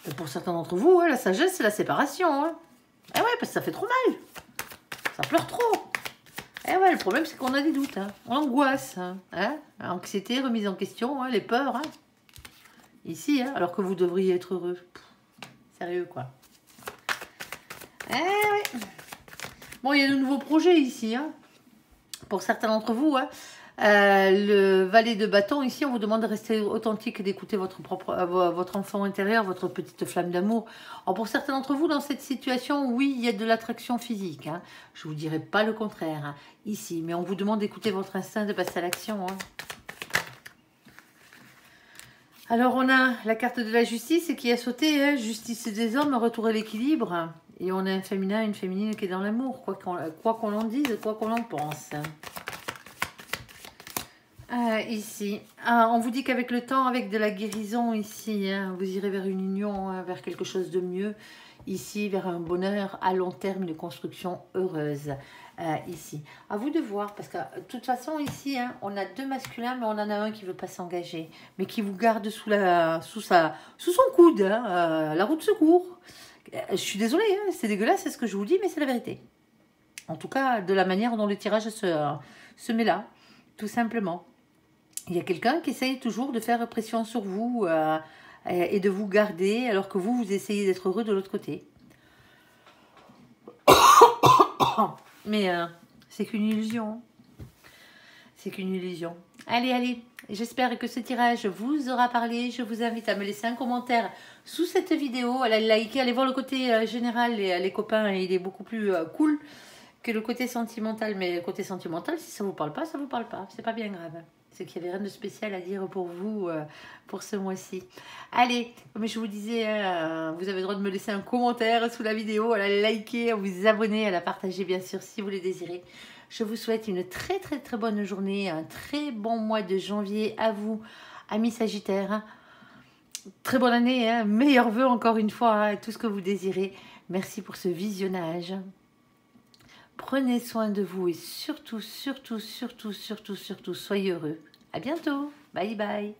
Et pour certains d'entre vous, la sagesse, c'est la séparation. Hein. Eh ouais, parce que ça fait trop mal. Ça pleure trop. Eh ouais, le problème, c'est qu'on a des doutes. Hein. On angoisse. Hein. Anxiété, remise en question, hein, les peurs. Hein. Ici, hein, alors que vous devriez être heureux. Sérieux, quoi. Eh ouais. Bon, il y a de nouveaux projets ici. Hein. Pour certains d'entre vous, hein. Le valet de bâton, ici, on vous demande de rester authentique et d'écouter votre enfant intérieur, votre petite flamme d'amour. Alors, pour certains d'entre vous, dans cette situation, oui, il y a de l'attraction physique. Hein. Je ne vous dirai pas le contraire, hein, ici. Mais on vous demande d'écouter votre instinct, de passer à l'action. Hein. Alors, on a la carte de la justice qui a sauté, hein, justice des hommes, retour à l'équilibre. Et on a un féminin, une féminine qui est dans l'amour, quoi qu'on en dise, quoi qu'on en pense. Ici, on vous dit qu'avec le temps, avec de la guérison ici, hein, vous irez vers une union, hein, vers quelque chose de mieux. Ici, vers un bonheur à long terme, une construction heureuse. Ici, à vous de voir, parce que de toute façon, ici, hein, on a deux masculins, mais on en a un qui ne veut pas s'engager, mais qui vous garde sous son coude, hein, la roue de secours. Je suis désolée, hein, c'est dégueulasse, c'est ce que je vous dis, mais c'est la vérité. En tout cas, de la manière dont le tirage se met là, tout simplement. Il y a quelqu'un qui essaye toujours de faire pression sur vous et de vous garder, alors que vous essayez d'être heureux de l'autre côté. Mais c'est qu'une illusion. C'est qu'une illusion. Allez, allez. J'espère que ce tirage vous aura parlé. Je vous invite à me laisser un commentaire sous cette vidéo, à la liker, allez voir le côté général, les copains, il est beaucoup plus cool que le côté sentimental. Mais le côté sentimental, si ça vous parle pas, ça vous parle pas. C'est pas bien grave. C'est qu'il n'y avait rien de spécial à dire pour vous pour ce mois-ci. Allez, comme je vous disais, vous avez le droit de me laisser un commentaire sous la vidéo, à la liker, à vous abonner, à la partager bien sûr si vous le désirez. Je vous souhaite une très bonne journée, un très bon mois de janvier à vous, amis Sagittaires. Très bonne année, hein, meilleurs vœux encore une fois, hein, tout ce que vous désirez. Merci pour ce visionnage. Prenez soin de vous et surtout, soyez heureux. À bientôt. Bye bye.